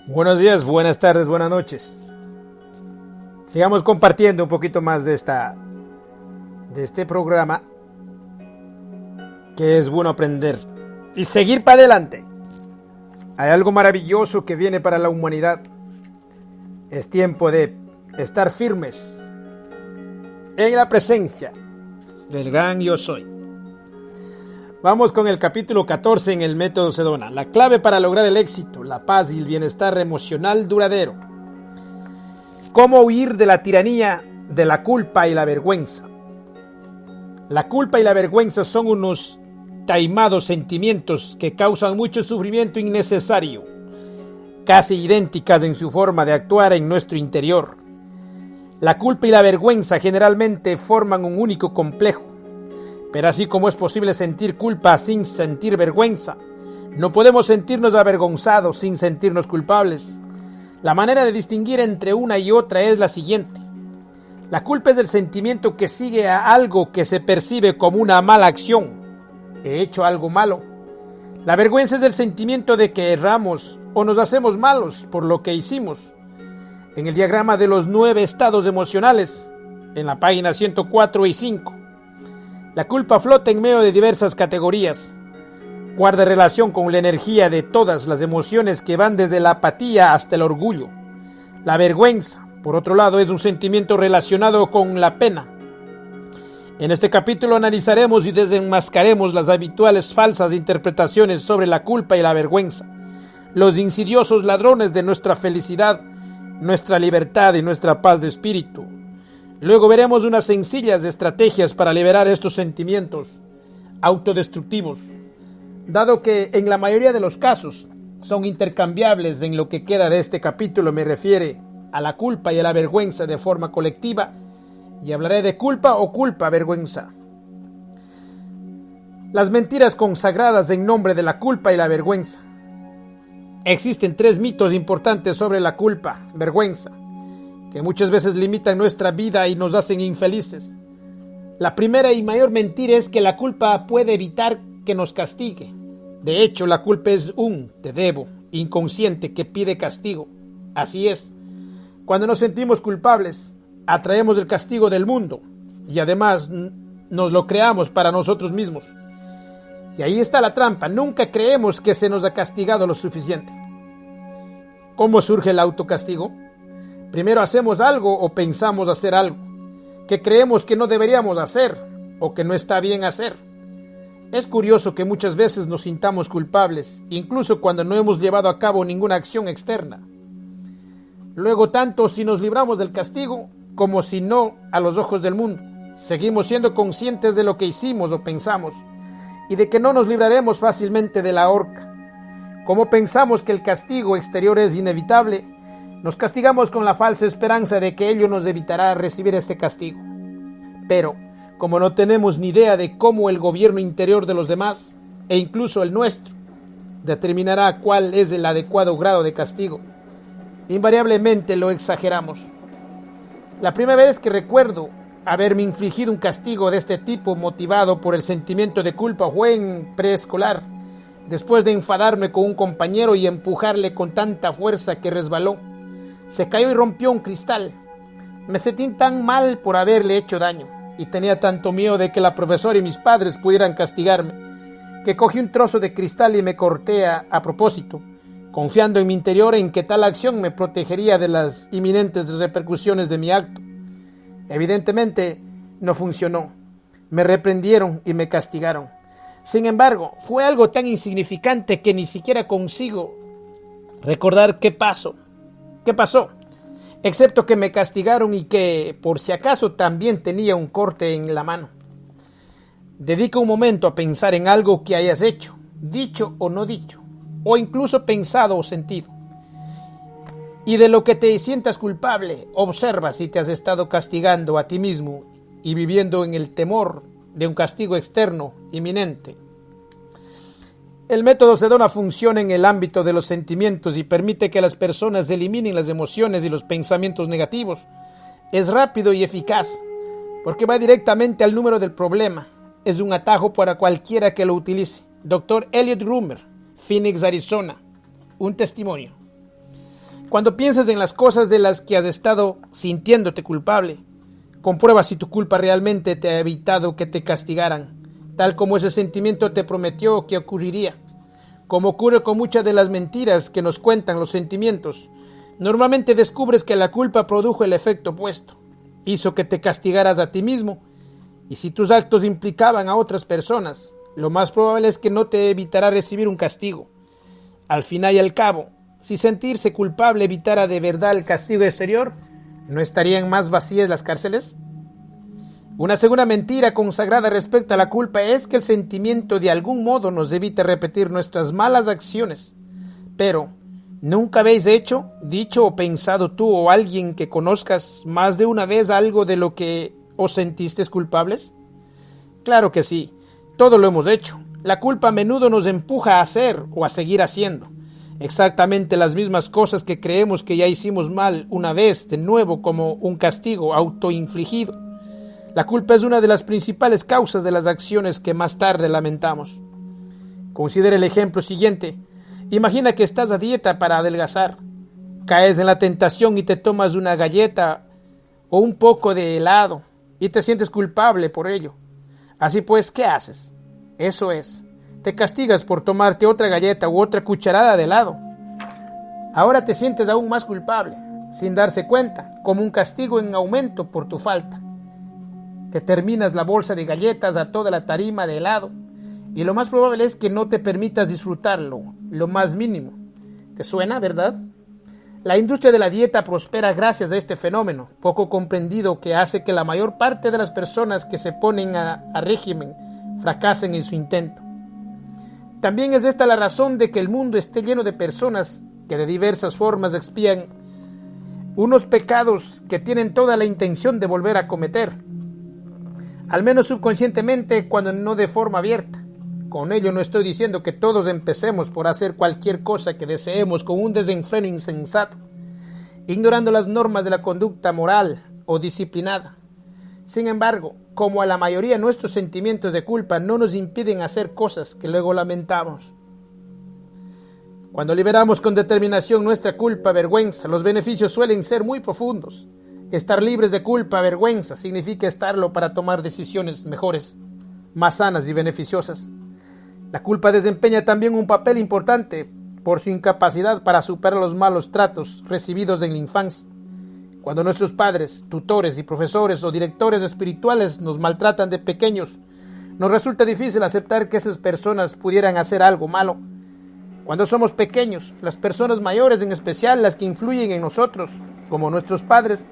Buenos días, buenas tardes, buenas noches. Sigamos compartiendo un poquito más de este programa, que es bueno aprender y seguir para adelante. Hay algo maravilloso que viene para la humanidad. Es tiempo de estar firmes en la presencia del gran Yo Soy. Vamos con el capítulo 14 en el método Sedona. La clave para lograr el éxito, la paz y el bienestar emocional duradero. Cómo huir de la tiranía de la culpa y la vergüenza. La culpa y la vergüenza son unos taimados sentimientos que causan mucho sufrimiento innecesario, casi idénticas en su forma de actuar en nuestro interior. La culpa y la vergüenza generalmente forman un único complejo. Pero así como es posible sentir culpa sin sentir vergüenza, no podemos sentirnos avergonzados sin sentirnos culpables. La manera de distinguir entre una y otra es la siguiente. La culpa es el sentimiento que sigue a algo que se percibe como una mala acción. He hecho algo malo. La vergüenza es el sentimiento de que erramos o nos hacemos malos por lo que hicimos. En el diagrama de los 9 estados emocionales, en la página 104 y 5, la culpa flota en medio de diversas categorías. Guarda relación con la energía de todas las emociones que van desde la apatía hasta el orgullo. La vergüenza, por otro lado, es un sentimiento relacionado con la pena. En este capítulo analizaremos y desenmascaremos las habituales falsas interpretaciones sobre la culpa y la vergüenza, los insidiosos ladrones de nuestra felicidad, nuestra libertad y nuestra paz de espíritu. Luego veremos unas sencillas estrategias para liberar estos sentimientos autodestructivos, dado que en la mayoría de los casos son intercambiables. En lo que queda de este capítulo me refiere a la culpa y a la vergüenza de forma colectiva, y hablaré de culpa o culpa-vergüenza. Las mentiras consagradas en nombre de la culpa y la vergüenza. Existen 3 mitos importantes sobre la culpa, vergüenza, que muchas veces limitan nuestra vida y nos hacen infelices. La primera y mayor mentira es que la culpa puede evitar que nos castigue. De hecho, la culpa es un te debo inconsciente que pide castigo. Así es. Cuando nos sentimos culpables, atraemos el castigo del mundo y además nos lo creamos para nosotros mismos. Y ahí está la trampa. Nunca creemos que se nos ha castigado lo suficiente. ¿Cómo surge el autocastigo? Primero hacemos algo o pensamos hacer algo que creemos que no deberíamos hacer o que no está bien hacer. Es curioso que muchas veces nos sintamos culpables, incluso cuando no hemos llevado a cabo ninguna acción externa. Luego, tanto si nos libramos del castigo como si no, a los ojos del mundo, seguimos siendo conscientes de lo que hicimos o pensamos y de que no nos libraremos fácilmente de la horca. Como pensamos que el castigo exterior es inevitable, nos castigamos con la falsa esperanza de que ello nos evitará recibir este castigo. Pero, como no tenemos ni idea de cómo el gobierno interior de los demás, e incluso el nuestro, determinará cuál es el adecuado grado de castigo, invariablemente lo exageramos. La primera vez que recuerdo haberme infligido un castigo de este tipo motivado por el sentimiento de culpa fue en preescolar, después de enfadarme con un compañero y empujarle con tanta fuerza que resbaló. Se cayó y rompió un cristal. Me sentí tan mal por haberle hecho daño y tenía tanto miedo de que la profesora y mis padres pudieran castigarme, que cogí un trozo de cristal y me corté a propósito, confiando en mi interior en que tal acción me protegería de las inminentes repercusiones de mi acto. Evidentemente no funcionó. Me reprendieron y me castigaron. Sin embargo, fue algo tan insignificante que ni siquiera consigo recordar qué pasó, excepto que me castigaron y que, por si acaso, también tenía un corte en la mano. Dedica un momento a pensar en algo que hayas hecho, dicho o no dicho, o incluso pensado o sentido. Y de lo que te sientas culpable, observa si te has estado castigando a ti mismo y viviendo en el temor de un castigo externo inminente. El método Sedona funciona en el ámbito de los sentimientos y permite que las personas eliminen las emociones y los pensamientos negativos. Es rápido y eficaz porque va directamente al número del problema. Es un atajo para cualquiera que lo utilice. Dr. Elliot Rumer, Phoenix, Arizona. Un testimonio. Cuando pienses en las cosas de las que has estado sintiéndote culpable, comprueba si tu culpa realmente te ha evitado que te castigaran, tal como ese sentimiento te prometió que ocurriría. Como ocurre con muchas de las mentiras que nos cuentan los sentimientos, normalmente descubres que la culpa produjo el efecto opuesto, hizo que te castigaras a ti mismo, y si tus actos implicaban a otras personas, lo más probable es que no te evitará recibir un castigo. Al final y al cabo, si sentirse culpable evitara de verdad el castigo exterior, ¿no estarían más vacías las cárceles? Una segunda mentira consagrada respecto a la culpa es que el sentimiento de algún modo nos evita repetir nuestras malas acciones. Pero, ¿nunca habéis hecho, dicho o pensado tú o alguien que conozcas más de una vez algo de lo que os sentisteis culpables? Claro que sí, todo lo hemos hecho. La culpa a menudo nos empuja a hacer o a seguir haciendo exactamente las mismas cosas que creemos que ya hicimos mal una vez, de nuevo como un castigo autoinfligido. La culpa es una de las principales causas de las acciones que más tarde lamentamos. Considera el ejemplo siguiente. Imagina que estás a dieta para adelgazar. Caes en la tentación y te tomas una galleta o un poco de helado y te sientes culpable por ello. Así pues, ¿qué haces? Eso es, te castigas por tomarte otra galleta u otra cucharada de helado. Ahora te sientes aún más culpable, sin darse cuenta, como un castigo en aumento por tu falta. Te terminas la bolsa de galletas a toda la tarima de helado, y lo más probable es que no te permitas disfrutarlo, lo más mínimo. ¿Te suena, verdad? La industria de la dieta prospera gracias a este fenómeno, poco comprendido, que hace que la mayor parte de las personas que se ponen a régimen fracasen en su intento. También es esta la razón de que el mundo esté lleno de personas que de diversas formas expían unos pecados que tienen toda la intención de volver a cometer, al menos subconscientemente, cuando no de forma abierta. Con ello no estoy diciendo que todos empecemos por hacer cualquier cosa que deseemos con un desenfreno insensato, ignorando las normas de la conducta moral o disciplinada. Sin embargo, como a la mayoría, nuestros sentimientos de culpa no nos impiden hacer cosas que luego lamentamos. Cuando liberamos con determinación nuestra culpa, vergüenza, los beneficios suelen ser muy profundos. Estar libres de culpa, vergüenza, significa estarlo para tomar decisiones mejores, más sanas y beneficiosas. La culpa desempeña también un papel importante por su incapacidad para superar los malos tratos recibidos en la infancia. Cuando nuestros padres, tutores y profesores o directores espirituales nos maltratan de pequeños, nos resulta difícil aceptar que esas personas pudieran hacer algo malo. Cuando somos pequeños, las personas mayores, en especial las que influyen en nosotros, como nuestros padres,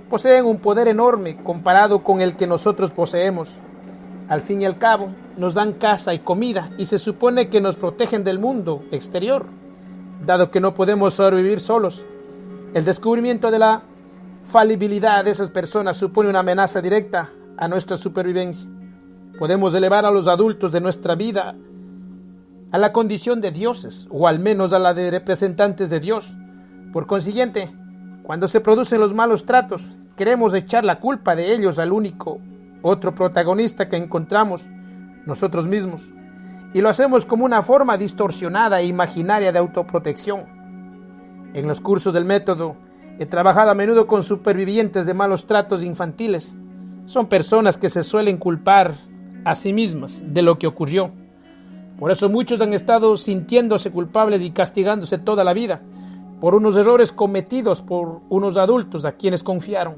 poseen un poder enorme comparado con el que nosotros poseemos. Al fin y al cabo, nos dan casa y comida y se supone que nos protegen del mundo exterior, dado que no podemos sobrevivir solos. El descubrimiento de la falibilidad de esas personas supone una amenaza directa a nuestra supervivencia. Podemos elevar a los adultos de nuestra vida a la condición de dioses, o al menos a la de representantes de Dios. Por consiguiente, cuando se producen los malos tratos, queremos echar la culpa de ellos al único otro protagonista que encontramos, nosotros mismos, y lo hacemos como una forma distorsionada e imaginaria de autoprotección. En los cursos del método he trabajado a menudo con supervivientes de malos tratos infantiles. Son personas que se suelen culpar a sí mismas de lo que ocurrió. Por eso muchos han estado sintiéndose culpables y castigándose toda la vida por unos errores cometidos por unos adultos a quienes confiaron.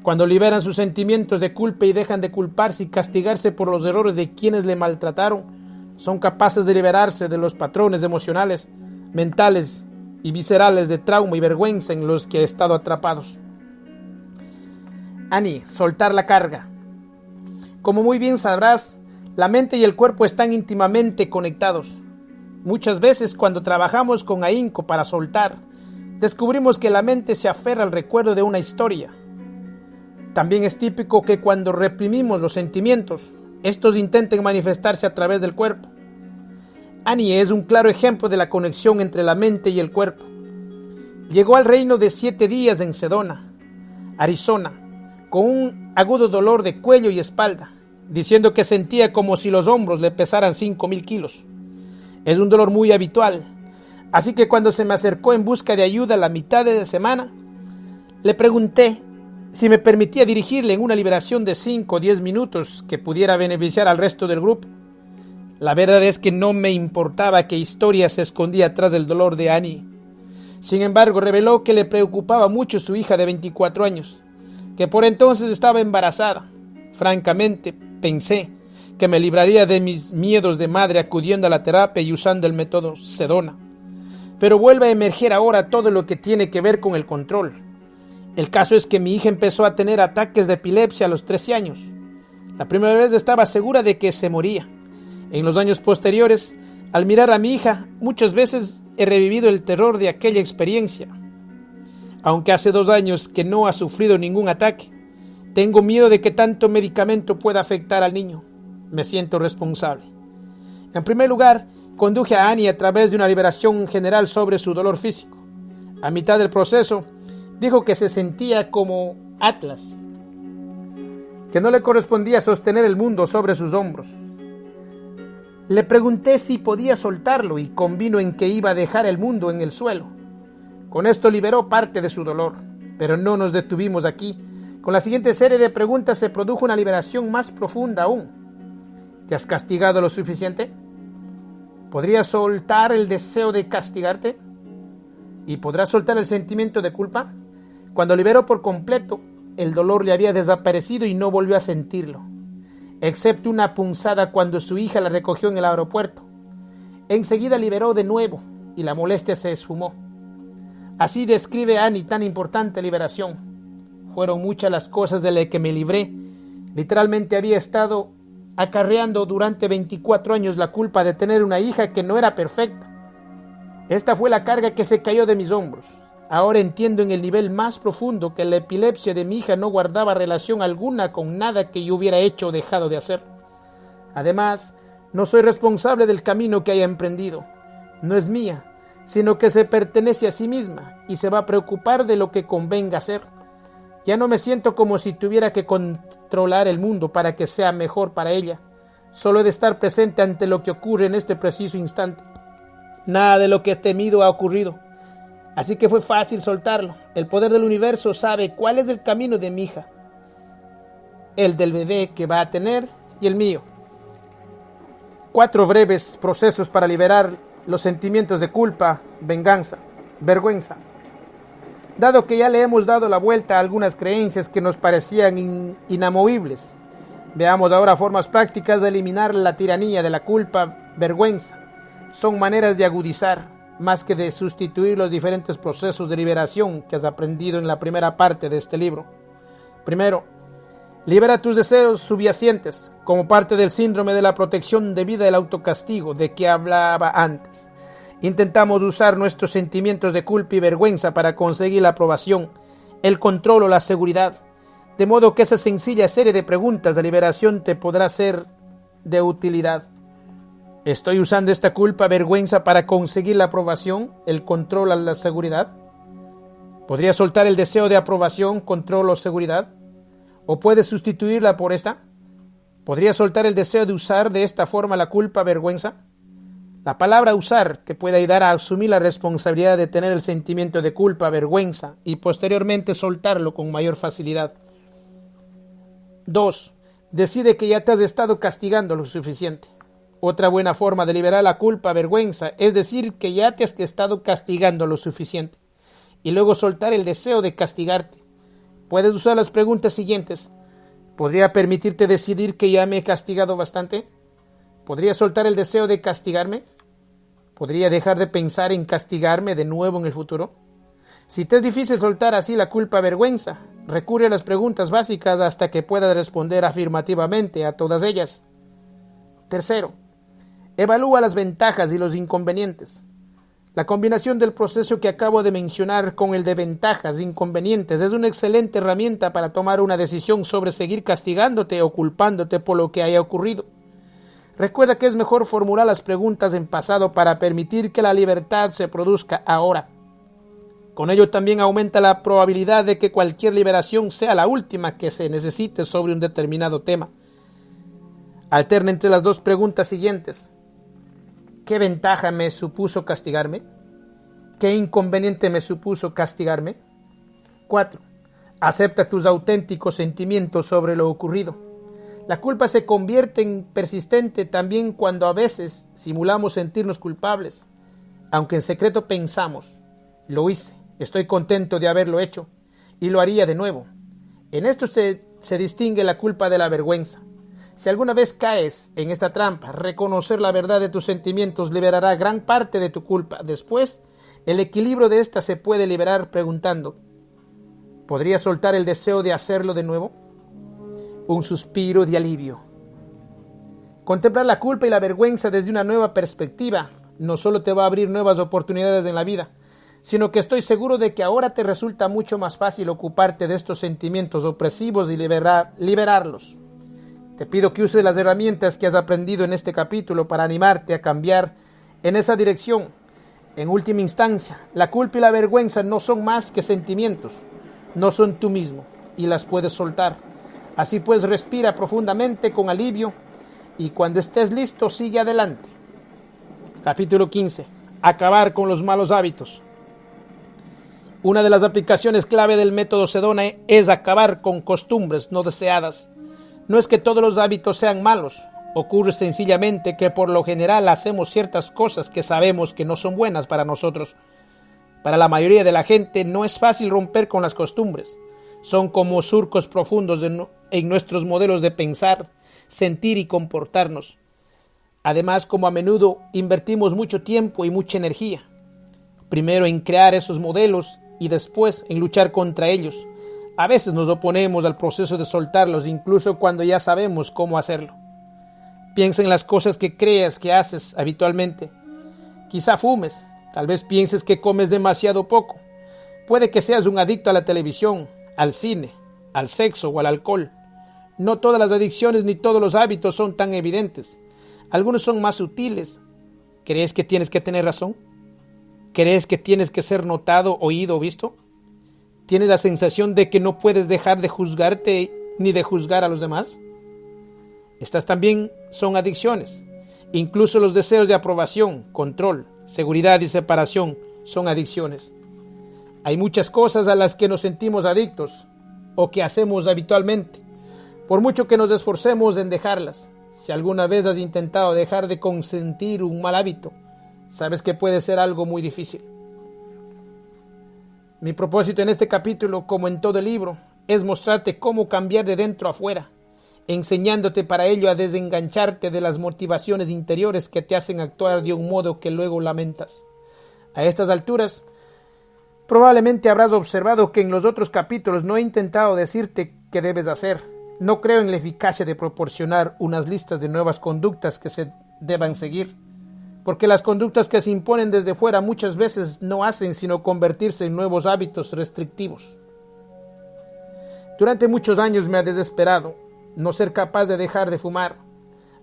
Cuando liberan sus sentimientos de culpa y dejan de culparse y castigarse por los errores de quienes le maltrataron, son capaces de liberarse de los patrones emocionales, mentales y viscerales de trauma y vergüenza en los que he estado atrapados. Ani, soltar la carga. Como muy bien sabrás, la mente y el cuerpo están íntimamente conectados. Muchas veces cuando trabajamos con ahínco para soltar, descubrimos que la mente se aferra al recuerdo de una historia. También es típico que cuando reprimimos los sentimientos, estos intenten manifestarse a través del cuerpo. Annie es un claro ejemplo de la conexión entre la mente y el cuerpo. Llegó al reino de 7 días en Sedona, Arizona, con un agudo dolor de cuello y espalda, diciendo que sentía como si los hombros le pesaran 5,000 kilos. Es un dolor muy habitual. Así que cuando se me acercó en busca de ayuda a la mitad de la semana, le pregunté si me permitía dirigirle en una liberación de 5 o 10 minutos que pudiera beneficiar al resto del grupo. La verdad es que no me importaba qué historia se escondía atrás del dolor de Annie. Sin embargo, reveló que le preocupaba mucho su hija de 24 años, que por entonces estaba embarazada. Francamente, pensé que me libraría de mis miedos de madre acudiendo a la terapia y usando el método Sedona. Pero vuelve a emerger ahora todo lo que tiene que ver con el control. El caso es que mi hija empezó a tener ataques de epilepsia a los 13 años. La primera vez estaba segura de que se moría. En los años posteriores, al mirar a mi hija, muchas veces he revivido el terror de aquella experiencia. Aunque hace 2 años que no ha sufrido ningún ataque, tengo miedo de que tanto medicamento pueda afectar al niño. Me siento responsable. En primer lugar, conduje a Annie a través de una liberación general sobre su dolor físico. A mitad del proceso, dijo que se sentía como Atlas, que no le correspondía sostener el mundo sobre sus hombros. Le pregunté si podía soltarlo y convino en que iba a dejar el mundo en el suelo. Con esto liberó parte de su dolor, pero no nos detuvimos aquí. Con la siguiente serie de preguntas se produjo una liberación más profunda aún. ¿Te has castigado lo suficiente? ¿Podrías soltar el deseo de castigarte? ¿Y podrás soltar el sentimiento de culpa? Cuando liberó por completo, el dolor le había desaparecido y no volvió a sentirlo, excepto una punzada cuando su hija la recogió en el aeropuerto. Enseguida liberó de nuevo y la molestia se esfumó. Así describe Annie tan importante liberación. Fueron muchas las cosas de las que me libré. Literalmente había estado acarreando durante 24 años la culpa de tener una hija que no era perfecta. Esta fue la carga que se cayó de mis hombros. Ahora entiendo en el nivel más profundo que la epilepsia de mi hija no guardaba relación alguna con nada que yo hubiera hecho o dejado de hacer. Además, no soy responsable del camino que haya emprendido. No es mía, sino que se pertenece a sí misma y se va a preocupar de lo que convenga hacer. Ya no me siento como si tuviera que controlar el mundo para que sea mejor para ella. Solo he de estar presente ante lo que ocurre en este preciso instante. Nada de lo que he temido ha ocurrido. Así que fue fácil soltarlo. El poder del universo sabe cuál es el camino de mi hija, el del bebé que va a tener y el mío. 4 breves procesos para liberar los sentimientos de culpa, venganza, vergüenza. Dado que ya le hemos dado la vuelta a algunas creencias que nos parecían inamovibles, veamos ahora formas prácticas de eliminar la tiranía de la culpa, vergüenza. Son maneras de agudizar, más que de sustituir los diferentes procesos de liberación que has aprendido en la primera parte de este libro. Primero, libera tus deseos subyacentes, como parte del síndrome de la protección debida del autocastigo de que hablaba antes. Intentamos usar nuestros sentimientos de culpa y vergüenza para conseguir la aprobación, el control o la seguridad, de modo que esa sencilla serie de preguntas de liberación te podrá ser de utilidad. ¿Estoy usando esta culpa, vergüenza para conseguir la aprobación, el control o la seguridad? ¿Podría soltar el deseo de aprobación, control o seguridad? ¿O puedes sustituirla por esta? ¿Podría soltar el deseo de usar de esta forma la culpa, vergüenza? La palabra usar te puede ayudar a asumir la responsabilidad de tener el sentimiento de culpa, vergüenza y posteriormente soltarlo con mayor facilidad. 2. Decide que ya te has estado castigando lo suficiente. Otra buena forma de liberar la culpa, vergüenza, es decir que ya te has estado castigando lo suficiente y luego soltar el deseo de castigarte. Puedes usar las preguntas siguientes. ¿Podría permitirte decidir que ya me he castigado bastante? ¿Podría soltar el deseo de castigarme? ¿Podría dejar de pensar en castigarme de nuevo en el futuro? Si te es difícil soltar así la culpa, vergüenza, recurre a las preguntas básicas hasta que puedas responder afirmativamente a todas ellas. Tercero, evalúa las ventajas y los inconvenientes. La combinación del proceso que acabo de mencionar con el de ventajas e inconvenientes es una excelente herramienta para tomar una decisión sobre seguir castigándote o culpándote por lo que haya ocurrido. Recuerda que es mejor formular las preguntas en pasado para permitir que la libertad se produzca ahora. Con ello también aumenta la probabilidad de que cualquier liberación sea la última que se necesite sobre un determinado tema. Alterna entre las 2 preguntas siguientes. ¿Qué ventaja me supuso castigarme? ¿Qué inconveniente me supuso castigarme? 4. Acepta tus auténticos sentimientos sobre lo ocurrido. La culpa se convierte en persistente también cuando a veces simulamos sentirnos culpables, aunque en secreto pensamos, lo hice, estoy contento de haberlo hecho y lo haría de nuevo. En esto se distingue la culpa de la vergüenza. Si alguna vez caes en esta trampa, reconocer la verdad de tus sentimientos liberará gran parte de tu culpa. Después, el equilibrio de esta se puede liberar preguntando, ¿podría soltar el deseo de hacerlo de nuevo? Un suspiro de alivio. Contemplar la culpa y la vergüenza desde una nueva perspectiva no solo te va a abrir nuevas oportunidades en la vida, sino que estoy seguro de que ahora te resulta mucho más fácil ocuparte de estos sentimientos opresivos y liberarlos. Te pido que uses las herramientas que has aprendido en este capítulo para animarte a cambiar en esa dirección. En última instancia, la culpa y la vergüenza no son más que sentimientos, no son tú mismo y las puedes soltar. Así pues, respira profundamente con alivio y cuando estés listo, sigue adelante. Capítulo 15. Acabar con los malos hábitos. Una de las aplicaciones clave del método Sedona es acabar con costumbres no deseadas. No es que todos los hábitos sean malos, ocurre sencillamente que por lo general hacemos ciertas cosas que sabemos que no son buenas para nosotros. Para la mayoría de la gente no es fácil romper con las costumbres. Son como surcos profundos en nuestros modelos de pensar, sentir y comportarnos. Además, como a menudo invertimos mucho tiempo y mucha energía, primero en crear esos modelos y después en luchar contra ellos. A veces nos oponemos al proceso de soltarlos, incluso cuando ya sabemos cómo hacerlo. Piensa en las cosas que creas que haces habitualmente. Quizá fumes, tal vez pienses que comes demasiado poco. Puede que seas un adicto a la televisión, al cine, al sexo o al alcohol. No todas las adicciones ni todos los hábitos son tan evidentes. Algunos son más sutiles. ¿Crees que tienes que tener razón? ¿Crees que tienes que ser notado, oído o visto? ¿Tienes la sensación de que no puedes dejar de juzgarte ni de juzgar a los demás? Estas también son adicciones. Incluso los deseos de aprobación, control, seguridad y separación son adicciones. Hay muchas cosas a las que nos sentimos adictos o que hacemos habitualmente, por mucho que nos esforcemos en dejarlas. Si alguna vez has intentado dejar de consentir un mal hábito, sabes que puede ser algo muy difícil. Mi propósito en este capítulo, como en todo el libro, es mostrarte cómo cambiar de dentro a fuera, enseñándote para ello a desengancharte de las motivaciones interiores que te hacen actuar de un modo que luego lamentas. A estas alturas, probablemente habrás observado que en los otros capítulos no he intentado decirte qué debes hacer. No creo en la eficacia de proporcionar unas listas de nuevas conductas que se deban seguir, porque las conductas que se imponen desde fuera muchas veces no hacen sino convertirse en nuevos hábitos restrictivos. Durante muchos años me ha desesperado no ser capaz de dejar de fumar.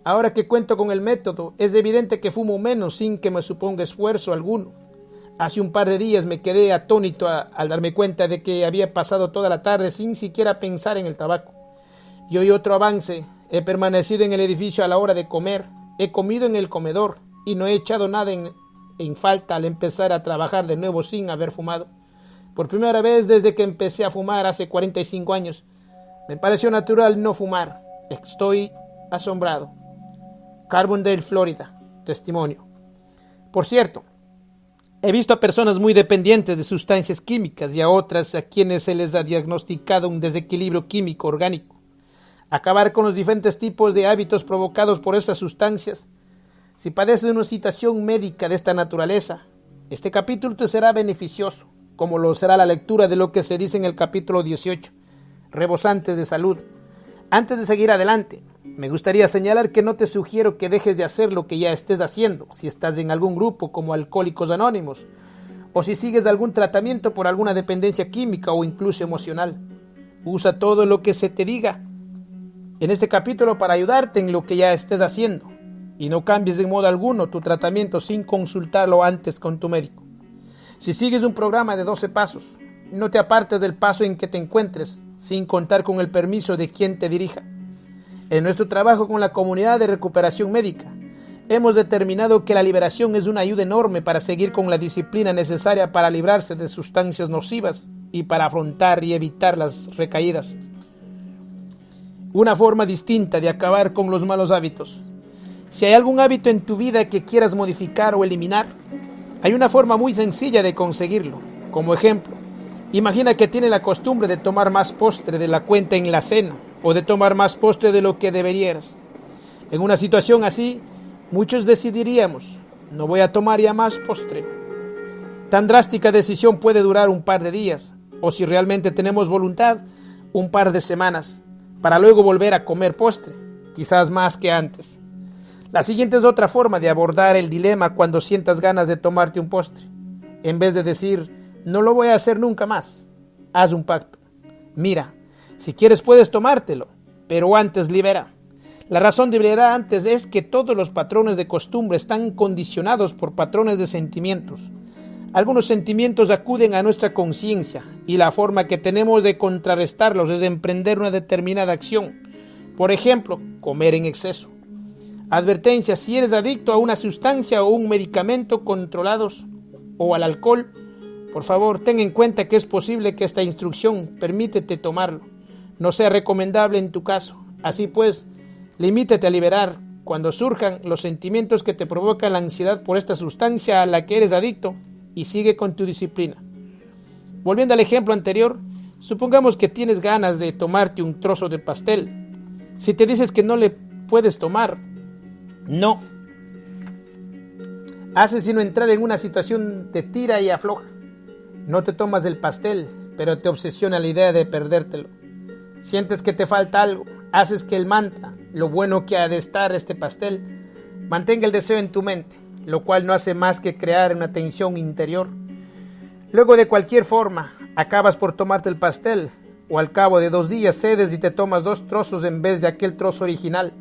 Ahora que cuento con el método, es evidente que fumo menos sin que me suponga esfuerzo alguno. Hace un par de días me quedé atónito al darme cuenta de que había pasado toda la tarde sin siquiera pensar en el tabaco. Y hoy otro avance, he permanecido en el edificio a la hora de comer, he comido en el comedor y no he echado nada en falta al empezar a trabajar de nuevo sin haber fumado. Por primera vez desde que empecé a fumar hace 45 años, me pareció natural no fumar. Estoy asombrado. Carbondale, Florida. Testimonio. Por cierto, he visto a personas muy dependientes de sustancias químicas y a otras a quienes se les ha diagnosticado un desequilibrio químico orgánico. Acabar con los diferentes tipos de hábitos provocados por esas sustancias. Si padeces de una situación médica de esta naturaleza, este capítulo te será beneficioso, como lo será la lectura de lo que se dice en el capítulo 18, rebosantes de salud. Antes de seguir adelante, me gustaría señalar que no te sugiero que dejes de hacer lo que ya estés haciendo, si estás en algún grupo como Alcohólicos Anónimos, o si sigues algún tratamiento por alguna dependencia química o incluso emocional. Usa todo lo que se te diga en este capítulo para ayudarte en lo que ya estés haciendo, y no cambies de modo alguno tu tratamiento sin consultarlo antes con tu médico. Si sigues un programa de 12 pasos, no te apartes del paso en que te encuentres sin contar con el permiso de quien te dirija. En nuestro trabajo con la comunidad de recuperación médica, hemos determinado que la liberación es una ayuda enorme para seguir con la disciplina necesaria para librarse de sustancias nocivas y para afrontar y evitar las recaídas. Una forma distinta de acabar con los malos hábitos. Si hay algún hábito en tu vida que quieras modificar o eliminar, hay una forma muy sencilla de conseguirlo. Como ejemplo, imagina que tienes la costumbre de tomar más postre de la cuenta en la cena o de tomar más postre de lo que deberías. En una situación así, muchos decidiríamos, no voy a tomar ya más postre. Tan drástica decisión puede durar un par de días, o si realmente tenemos voluntad, un par de semanas, para luego volver a comer postre, quizás más que antes. La siguiente es otra forma de abordar el dilema cuando sientas ganas de tomarte un postre. En vez de decir, no lo voy a hacer nunca más, haz un pacto. Mira, si quieres puedes tomártelo, pero antes libera. La razón de liberar antes es que todos los patrones de costumbre están condicionados por patrones de sentimientos. Algunos sentimientos acuden a nuestra conciencia y la forma que tenemos de contrarrestarlos es emprender una determinada acción. Por ejemplo, comer en exceso. Advertencia: si eres adicto a una sustancia o un medicamento controlados o al alcohol, por favor ten en cuenta que es posible que esta instrucción permítete tomarlo no sea recomendable en tu caso. Así pues, limítate a liberar cuando surjan los sentimientos que te provocan la ansiedad por esta sustancia a la que eres adicto y sigue con tu disciplina. Volviendo al ejemplo anterior, supongamos que tienes ganas de tomarte un trozo de pastel. Si te dices que no le puedes tomar, no haces sino entrar en una situación de tira y afloja. No te tomas el pastel, pero te obsesiona la idea de perdértelo. Sientes que te falta algo, haces que el mantra, lo bueno que ha de estar este pastel, mantenga el deseo en tu mente, lo cual no hace más que crear una tensión interior. Luego, de cualquier forma, acabas por tomarte el pastel, o al cabo de 2 días cedes y te tomas 2 trozos en vez de aquel trozo original.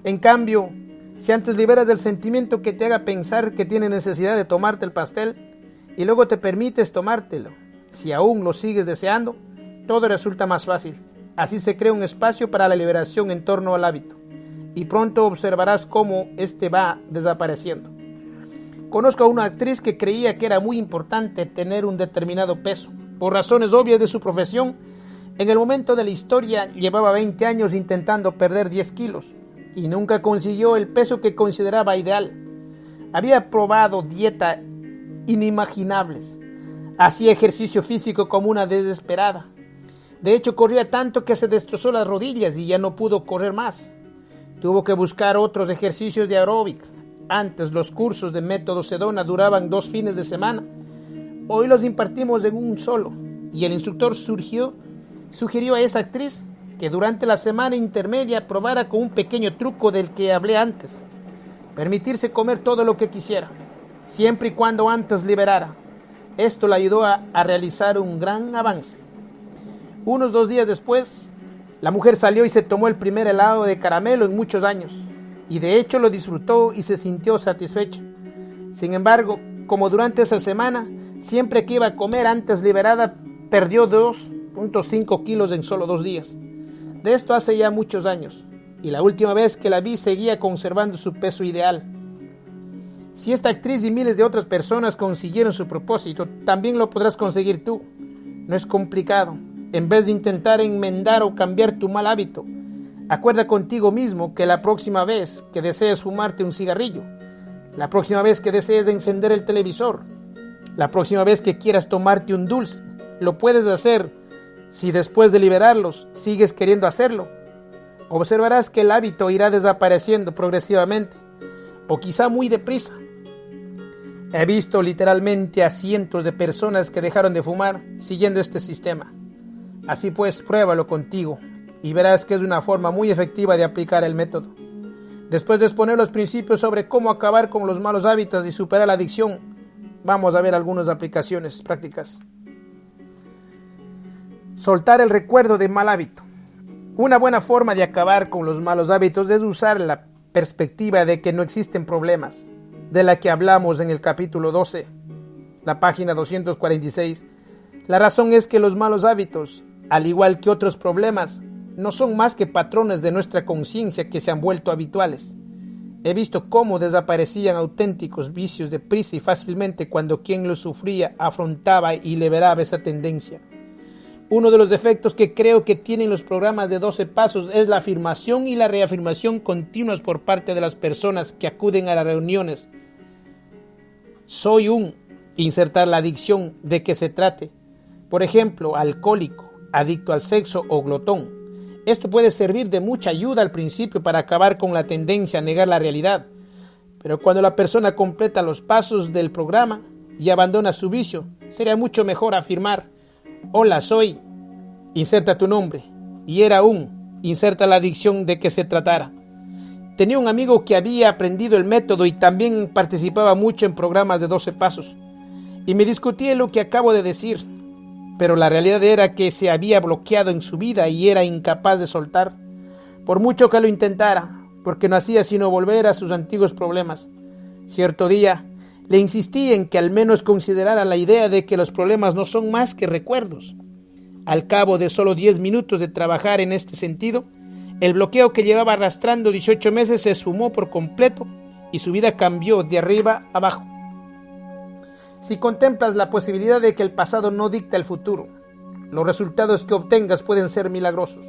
En cambio, si antes liberas del sentimiento que te haga pensar que tienes necesidad de tomarte el pastel, y luego te permites tomártelo, si aún lo sigues deseando, todo resulta más fácil. Así se crea un espacio para la liberación en torno al hábito, y pronto observarás cómo este va desapareciendo. Conozco a una actriz que creía que era muy importante tener un determinado peso. Por razones obvias de su profesión, en el momento de la historia llevaba 20 años intentando perder 10 kilos y nunca consiguió el peso que consideraba ideal. Había probado dietas inimaginables. Hacía ejercicio físico como una desesperada. De hecho, corría tanto que se destrozó las rodillas y ya no pudo correr más. Tuvo que buscar otros ejercicios de aeróbic. Antes los cursos de método Sedona duraban 2 fines de semana. Hoy los impartimos en un solo. Y el instructor sugirió a esa actriz que durante la semana intermedia probara con un pequeño truco del que hablé antes. Permitirse comer todo lo que quisiera, siempre y cuando antes liberara. Esto le ayudó a realizar un gran avance. Unos 2 días después, la mujer salió y se tomó el primer helado de caramelo en muchos años, y de hecho lo disfrutó y se sintió satisfecha. Sin embargo, como durante esa semana, siempre que iba a comer antes liberada, perdió 2.5 kilos en solo 2 días. De esto hace ya muchos años, y la última vez que la vi seguía conservando su peso ideal. Si esta actriz y miles de otras personas consiguieron su propósito, también lo podrás conseguir tú. No es complicado. En vez de intentar enmendar o cambiar tu mal hábito, acuerda contigo mismo que la próxima vez que desees fumarte un cigarrillo, la próxima vez que desees encender el televisor, la próxima vez que quieras tomarte un dulce, lo puedes hacer si después de liberarlos sigues queriendo hacerlo. Observarás que el hábito irá desapareciendo progresivamente, o quizá muy deprisa. He visto literalmente a cientos de personas que dejaron de fumar siguiendo este sistema. Así pues, pruébalo contigo y verás que es una forma muy efectiva de aplicar el método. Después de exponer los principios sobre cómo acabar con los malos hábitos y superar la adicción, vamos a ver algunas aplicaciones prácticas. Soltar el recuerdo de mal hábito. Una buena forma de acabar con los malos hábitos es usar la perspectiva de que no existen problemas, de la que hablamos en el capítulo 12, la página 246. La razón es que los malos hábitos, al igual que otros problemas, no son más que patrones de nuestra conciencia que se han vuelto habituales. He visto cómo desaparecían auténticos vicios deprisa y fácilmente cuando quien los sufría afrontaba y liberaba esa tendencia. Uno de los defectos que creo que tienen los programas de 12 pasos es la afirmación y la reafirmación continuas por parte de las personas que acuden a las reuniones. Soy un, insertar la adicción de que se trate. Por ejemplo, alcohólico, adicto al sexo o glotón. Esto puede servir de mucha ayuda al principio para acabar con la tendencia a negar la realidad. Pero cuando la persona completa los pasos del programa y abandona su vicio, sería mucho mejor afirmar: hola, soy, inserta tu nombre, y era un, inserta la adicción de que se tratara. Tenía un amigo que había aprendido el método y también participaba mucho en programas de 12 pasos. Y me discutía lo que acabo de decir, pero la realidad era que se había bloqueado en su vida y era incapaz de soltar, por mucho que lo intentara, porque no hacía sino volver a sus antiguos problemas. Cierto día, le insistí en que al menos considerara la idea de que los problemas no son más que recuerdos. Al cabo de solo 10 minutos de trabajar en este sentido, el bloqueo que llevaba arrastrando 18 meses se esfumó por completo y su vida cambió de arriba a abajo. Si contemplas la posibilidad de que el pasado no dicta el futuro, los resultados que obtengas pueden ser milagrosos.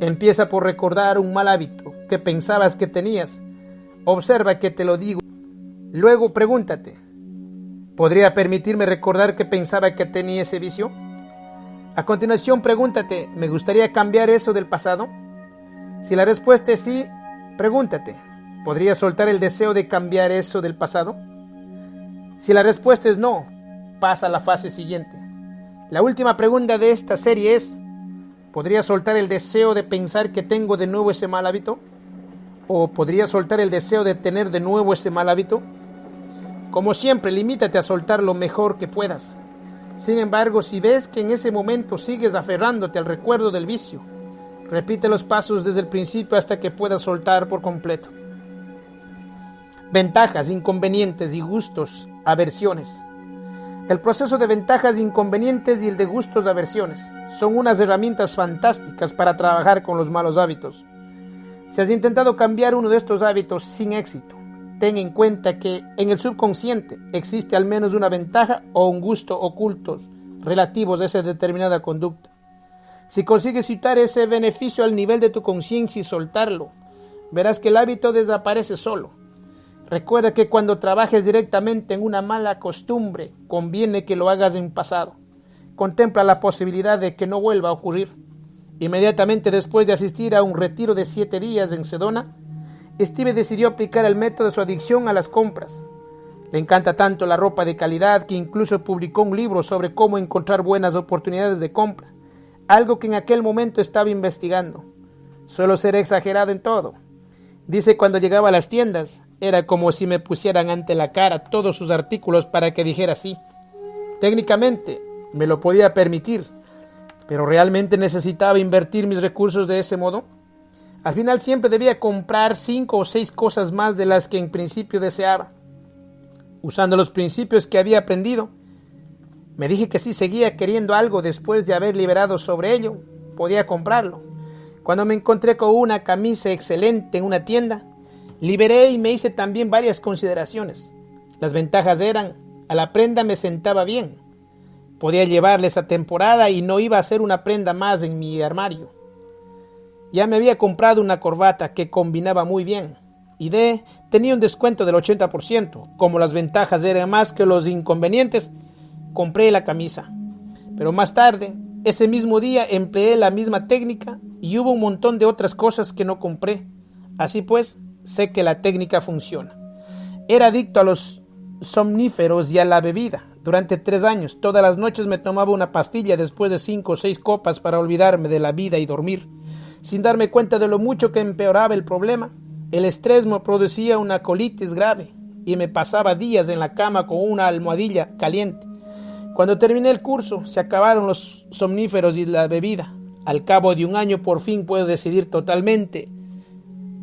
Empieza por recordar un mal hábito que pensabas que tenías. Observa que te lo digo. Luego pregúntate: ¿podría permitirme recordar que pensaba que tenía ese vicio? A continuación pregúntate: ¿me gustaría cambiar eso del pasado? Si la respuesta es sí, pregúntate: ¿podría soltar el deseo de cambiar eso del pasado? Si la respuesta es no, pasa a la fase siguiente. La última pregunta de esta serie es: ¿podría soltar el deseo de pensar que tengo de nuevo ese mal hábito? ¿O podría soltar el deseo de tener de nuevo ese mal hábito? Como siempre, limítate a soltar lo mejor que puedas. Sin embargo, si ves que en ese momento sigues aferrándote al recuerdo del vicio, repite los pasos desde el principio hasta que puedas soltar por completo. Ventajas, inconvenientes y gustos, aversiones. El proceso de ventajas, inconvenientes y el de gustos, aversiones son unas herramientas fantásticas para trabajar con los malos hábitos. Si has intentado cambiar uno de estos hábitos sin éxito, ten en cuenta que en el subconsciente existe al menos una ventaja o un gusto ocultos relativos a esa determinada conducta. Si consigues citar ese beneficio al nivel de tu conciencia y soltarlo, verás que el hábito desaparece solo. Recuerda que cuando trabajes directamente en una mala costumbre, conviene que lo hagas en pasado. Contempla la posibilidad de que no vuelva a ocurrir. Inmediatamente después de asistir a un retiro de 7 días en Sedona, Steve decidió aplicar el método de su adicción a las compras. Le encanta tanto la ropa de calidad que incluso publicó un libro sobre cómo encontrar buenas oportunidades de compra, algo que en aquel momento estaba investigando. Suelo ser exagerado en todo. Dice: cuando llegaba a las tiendas, era como si me pusieran ante la cara todos sus artículos para que dijera sí. Técnicamente me lo podía permitir, pero ¿realmente necesitaba invertir mis recursos de ese modo? Al final siempre debía comprar 5 o 6 cosas más de las que en principio deseaba. Usando los principios que había aprendido, me dije que si seguía queriendo algo después de haber liberado sobre ello, podía comprarlo. Cuando me encontré con una camisa excelente en una tienda, liberé y me hice también varias consideraciones. Las ventajas eran: a la prenda me sentaba bien, podía llevarla esa temporada y no iba a ser una prenda más en mi armario. Ya me había comprado una corbata que combinaba muy bien y tenía un descuento del 80%. Como las ventajas eran más que los inconvenientes, compré la camisa. Pero más tarde, ese mismo día, empleé la misma técnica y hubo un montón de otras cosas que no compré. Así pues, sé que la técnica funciona. Era adicto a los somníferos y a la bebida. Durante 3 años, todas las noches me tomaba una pastilla después de 5 o 6 copas para olvidarme de la vida y dormir. Sin darme cuenta de lo mucho que empeoraba el problema, el estrés me producía una colitis grave y me pasaba días en la cama con una almohadilla caliente. Cuando terminé el curso, se acabaron los somníferos y la bebida. Al cabo de 1 año por fin puedo decidir totalmente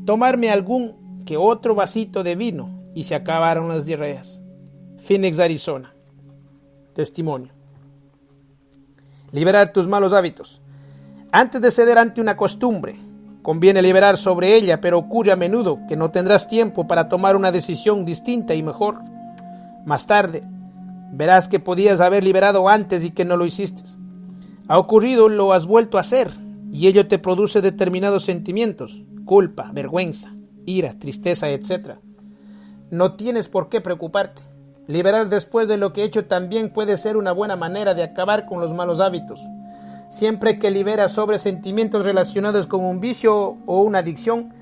tomarme algún que otro vasito de vino y se acabaron las diarreas. Phoenix, Arizona. Testimonio. Liberar tus malos hábitos. Antes de ceder ante una costumbre, Conviene liberar sobre ella, pero ocurre a menudo que no tendrás tiempo para tomar una decisión distinta y mejor. Más tarde, verás que podías haber liberado antes y que no lo hiciste. Ha ocurrido, lo has vuelto a hacer, y ello te produce determinados sentimientos: culpa, vergüenza, ira, tristeza, etc. No tienes por qué preocuparte. Liberar después de lo que he hecho también puede ser una buena manera de acabar con los malos hábitos. Siempre que liberas sobre sentimientos relacionados con un vicio o una adicción,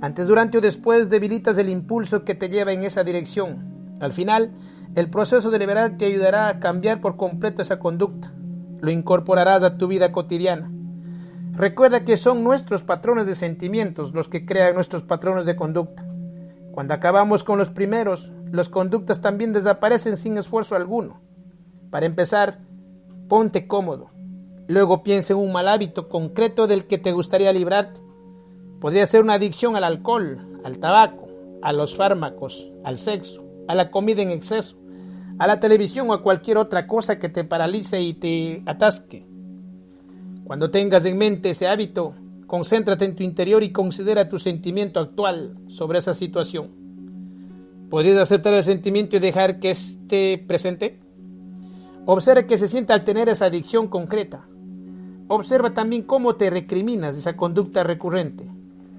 antes, durante o después debilitas el impulso que te lleva en esa dirección. Al final, el proceso de liberar te ayudará a cambiar por completo esa conducta. Lo incorporarás a tu vida cotidiana. Recuerda que son nuestros patrones de sentimientos los que crean nuestros patrones de conducta. Cuando acabamos con los primeros, las conductas también desaparecen sin esfuerzo alguno. Para empezar, ponte cómodo. Luego piensa en un mal hábito concreto del que te gustaría librarte. Podría ser una adicción al alcohol, al tabaco, a los fármacos, al sexo, a la comida en exceso, a la televisión o a cualquier otra cosa que te paralice y te atasque. Cuando tengas en mente ese hábito, concéntrate en tu interior y considera tu sentimiento actual sobre esa situación. ¿Podrías aceptar el sentimiento y dejar que esté presente? Observa qué se siente al tener esa adicción concreta. Observa también cómo te recriminas esa conducta recurrente.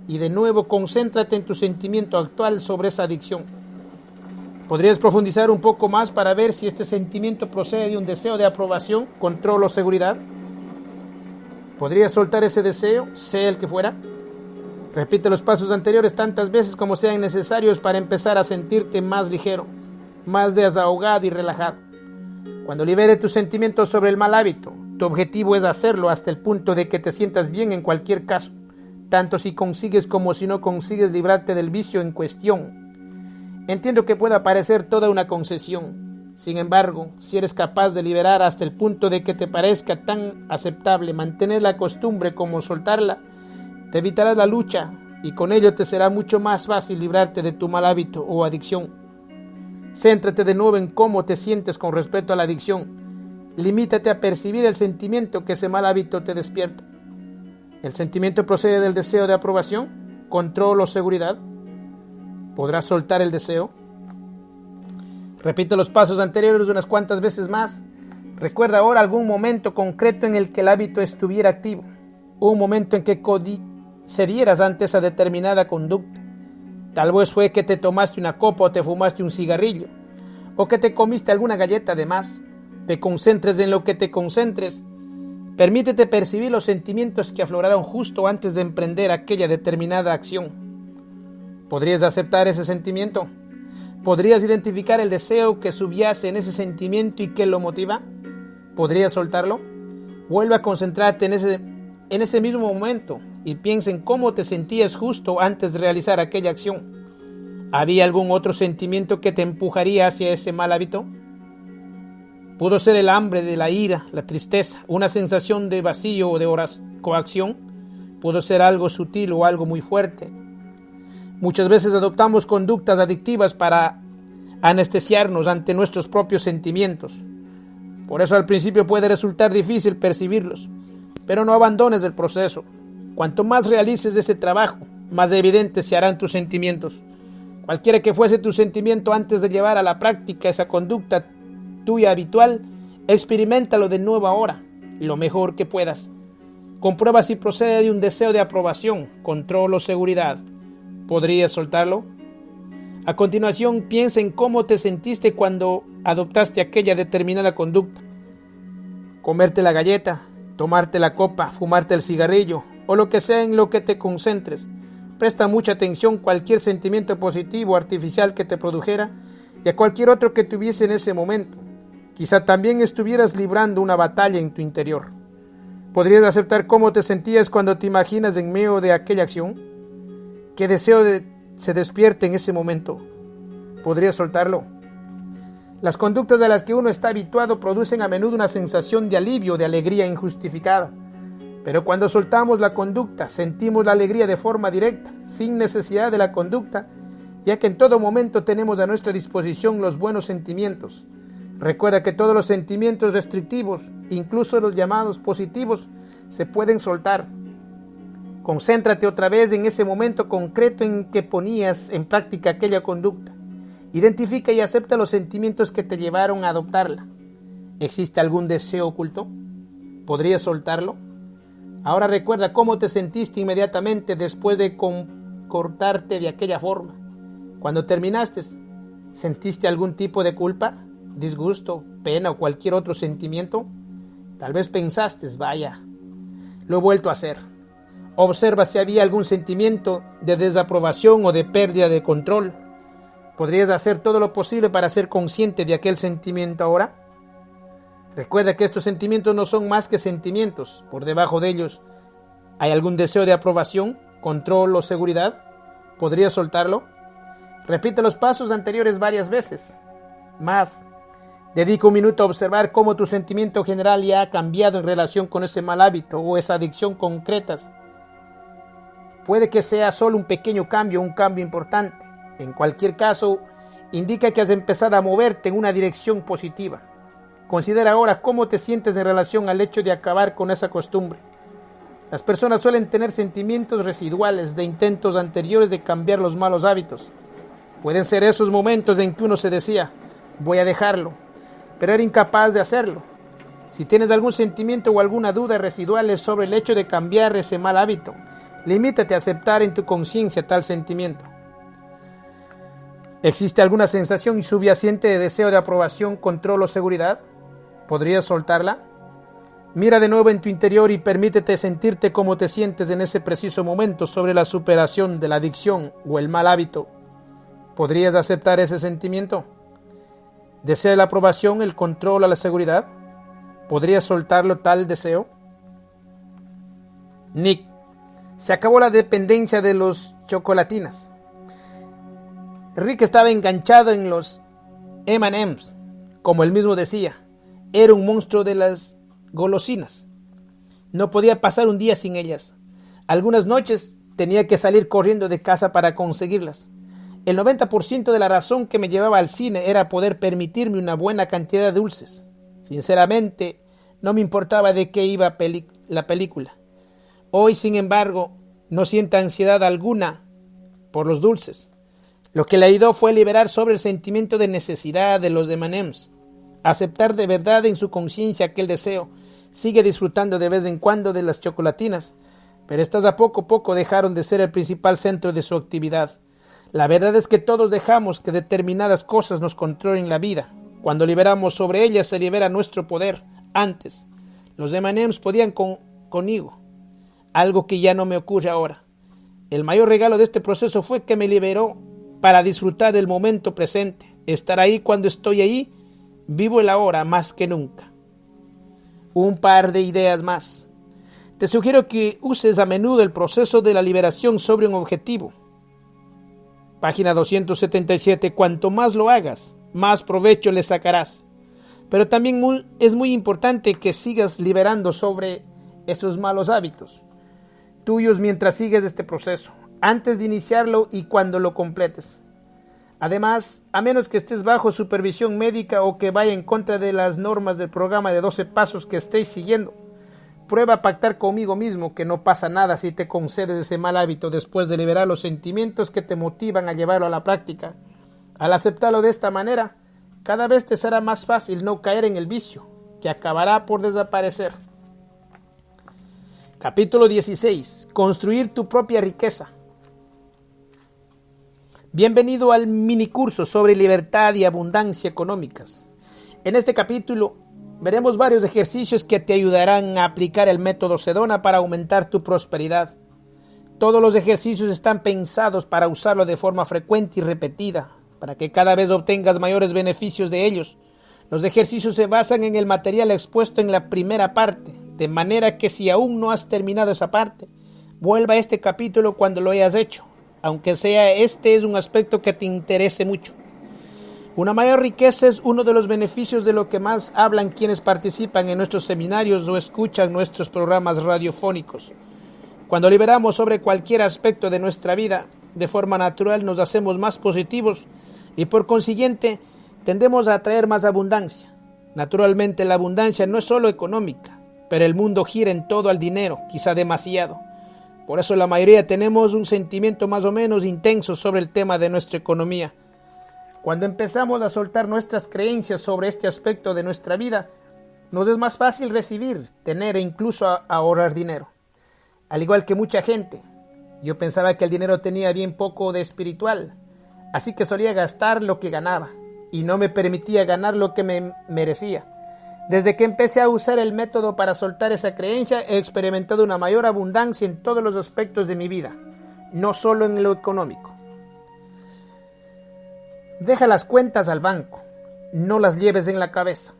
Y de nuevo, concéntrate en tu sentimiento actual sobre esa adicción. ¿Podrías profundizar un poco más para ver si este sentimiento procede de un deseo de aprobación, control o seguridad? ¿Podrías soltar ese deseo, sea el que fuera? Repite los pasos anteriores tantas veces como sean necesarios para empezar a sentirte más ligero, más desahogado y relajado. Cuando libere tus sentimientos sobre el mal hábito, tu objetivo es hacerlo hasta el punto de que te sientas bien en cualquier caso, tanto si consigues como si no consigues librarte del vicio en cuestión. Entiendo que pueda parecer toda una concesión. Sin embargo, si eres capaz de liberar hasta el punto de que te parezca tan aceptable mantener la costumbre como soltarla, te evitarás la lucha y con ello te será mucho más fácil librarte de tu mal hábito o adicción. Céntrate de nuevo en cómo te sientes con respecto a la adicción. Limítate a percibir el sentimiento que ese mal hábito te despierta. ¿El sentimiento procede del deseo de aprobación, control o seguridad? ¿Podrás soltar el deseo? Repite los pasos anteriores unas cuantas veces más. Recuerda ahora algún momento concreto en el que el hábito estuviera activo. Un momento en que cedieras ante esa determinada conducta. Tal vez fue que te tomaste una copa o te fumaste un cigarrillo, o que te comiste alguna galleta de más. Te concentres en lo que te concentres. Permítete percibir los sentimientos que afloraron justo antes de emprender aquella determinada acción. ¿Podrías aceptar ese sentimiento? ¿Podrías identificar el deseo que subyace en ese sentimiento y que lo motiva? ¿Podrías soltarlo? Vuelve a concentrarte en ese mismo momento y piensa en cómo te sentías justo antes de realizar aquella acción. ¿Había algún otro sentimiento que te empujaría hacia ese mal hábito? Pudo ser el hambre, de la ira, la tristeza, una sensación de vacío o de coacción. Pudo ser algo sutil o algo muy fuerte. Muchas veces adoptamos conductas adictivas para anestesiarnos ante nuestros propios sentimientos. Por eso al principio puede resultar difícil percibirlos, pero no abandones el proceso. Cuanto más realices ese trabajo, más evidentes se harán tus sentimientos. Cualquiera que fuese tu sentimiento antes de llevar a la práctica esa conducta tuya habitual, experiméntalo de nuevo ahora, lo mejor que puedas. Comprueba si procede de un deseo de aprobación, control o seguridad. ¿Podrías soltarlo? A continuación, piensa en cómo te sentiste cuando adoptaste aquella determinada conducta. Comerte la galleta, tomarte la copa, fumarte el cigarrillo o lo que sea en lo que te concentres. Presta mucha atención a cualquier sentimiento positivo o artificial que te produjera y a cualquier otro que tuviese en ese momento. Quizá también estuvieras librando una batalla en tu interior. ¿Podrías aceptar cómo te sentías cuando te imaginas en medio de aquella acción? ¿Qué deseo se despierte en ese momento? ¿Podrías soltarlo? Las conductas a las que uno está habituado producen a menudo una sensación de alivio, de alegría injustificada. Pero cuando soltamos la conducta, sentimos la alegría de forma directa, sin necesidad de la conducta, ya que en todo momento tenemos a nuestra disposición los buenos sentimientos. Recuerda que todos los sentimientos restrictivos, incluso los llamados positivos, se pueden soltar. Concéntrate otra vez en ese momento concreto en que ponías en práctica aquella conducta. Identifica y acepta los sentimientos que te llevaron a adoptarla. ¿Existe algún deseo oculto? ¿Podrías soltarlo? Ahora recuerda cómo te sentiste inmediatamente después de comportarte de aquella forma. Cuando terminaste, ¿sentiste algún tipo de culpa, disgusto, pena o cualquier otro sentimiento? Tal vez pensaste, vaya, lo he vuelto a hacer. Observa si había algún sentimiento de desaprobación o de pérdida de control. ¿Podrías hacer todo lo posible para ser consciente de aquel sentimiento ahora? Recuerda que estos sentimientos no son más que sentimientos. Por debajo de ellos, ¿hay algún deseo de aprobación, control o seguridad? ¿Podrías soltarlo? Repite los pasos anteriores varias veces. Más, dedica un minuto a observar cómo tu sentimiento general ya ha cambiado en relación con ese mal hábito o esa adicción concretas. Puede que sea solo un pequeño cambio o un cambio importante. En cualquier caso, indica que has empezado a moverte en una dirección positiva. Considera ahora cómo te sientes en relación al hecho de acabar con esa costumbre. Las personas suelen tener sentimientos residuales de intentos anteriores de cambiar los malos hábitos. Pueden ser esos momentos en que uno se decía, voy a dejarlo, pero era incapaz de hacerlo. Si tienes algún sentimiento o alguna duda residual sobre el hecho de cambiar ese mal hábito, limítate a aceptar en tu conciencia tal sentimiento. ¿Existe alguna sensación subyacente de deseo de aprobación, control o seguridad? ¿Podrías soltarla? Mira de nuevo en tu interior y permítete sentirte cómo te sientes en ese preciso momento sobre la superación de la adicción o el mal hábito. ¿Podrías aceptar ese sentimiento? ¿Desea la aprobación, el control o la seguridad? ¿Podrías soltarlo tal deseo? Nick, se acabó la dependencia de los chocolatinas. Rick estaba enganchado en los M&M's, como él mismo decía. Era un monstruo de las golosinas. No podía pasar un día sin ellas. Algunas noches tenía que salir corriendo de casa para conseguirlas. El 90% de la razón que me llevaba al cine era poder permitirme una buena cantidad de dulces. Sinceramente, no me importaba de qué iba la película. Hoy, sin embargo, no siento ansiedad alguna por los dulces. Lo que le ayudó fue liberar sobre el sentimiento de necesidad de los M&M's. Aceptar de verdad en su conciencia aquel deseo. Sigue disfrutando de vez en cuando de las chocolatinas, pero estas a poco dejaron de ser el principal centro de su actividad. La verdad es que todos dejamos que determinadas cosas nos controlen la vida. Cuando liberamos sobre ellas se libera nuestro poder. Antes, los M&M's podían conmigo, algo que ya no me ocurre ahora. El mayor regalo de este proceso fue que me liberó para disfrutar del momento presente, estar ahí cuando estoy ahí. Vivo el ahora más que nunca. Un par de ideas más. Te sugiero que uses a menudo el proceso de la liberación sobre un objetivo. Página 277. Cuanto más lo hagas, más provecho le sacarás. Pero también es muy importante que sigas liberando sobre esos malos hábitos tuyos mientras sigues este proceso, antes de iniciarlo y cuando lo completes. Además, a menos que estés bajo supervisión médica o que vaya en contra de las normas del programa de 12 pasos que estéis siguiendo, prueba a pactar conmigo mismo que no pasa nada si te concedes ese mal hábito después de liberar los sentimientos que te motivan a llevarlo a la práctica. Al aceptarlo de esta manera, cada vez te será más fácil no caer en el vicio, que acabará por desaparecer. Capítulo 16. Construir tu propia riqueza. Bienvenido al minicurso sobre libertad y abundancia económicas. En este capítulo veremos varios ejercicios que te ayudarán a aplicar el método Sedona para aumentar tu prosperidad. Todos los ejercicios están pensados para usarlo de forma frecuente y repetida, para que cada vez obtengas mayores beneficios de ellos. Los ejercicios se basan en el material expuesto en la primera parte, de manera que si aún no has terminado esa parte, vuelva a este capítulo cuando lo hayas hecho, aunque sea este es un aspecto que te interese mucho. Una mayor riqueza es uno de los beneficios de lo que más hablan quienes participan en nuestros seminarios o escuchan nuestros programas radiofónicos. Cuando liberamos sobre cualquier aspecto de nuestra vida, de forma natural nos hacemos más positivos y por consiguiente tendemos a atraer más abundancia. Naturalmente la abundancia no es solo económica, pero el mundo gira en todo al dinero, quizá demasiado. Por eso la mayoría tenemos un sentimiento más o menos intenso sobre el tema de nuestra economía. Cuando empezamos a soltar nuestras creencias sobre este aspecto de nuestra vida, nos es más fácil recibir, tener e incluso ahorrar dinero. Al igual que mucha gente, yo pensaba que el dinero tenía bien poco de espiritual, así que solía gastar lo que ganaba y no me permitía ganar lo que me merecía. Desde que empecé a usar el método para soltar esa creencia, he experimentado una mayor abundancia en todos los aspectos de mi vida, no solo en lo económico. Deja las cuentas al banco, no las lleves en la cabeza.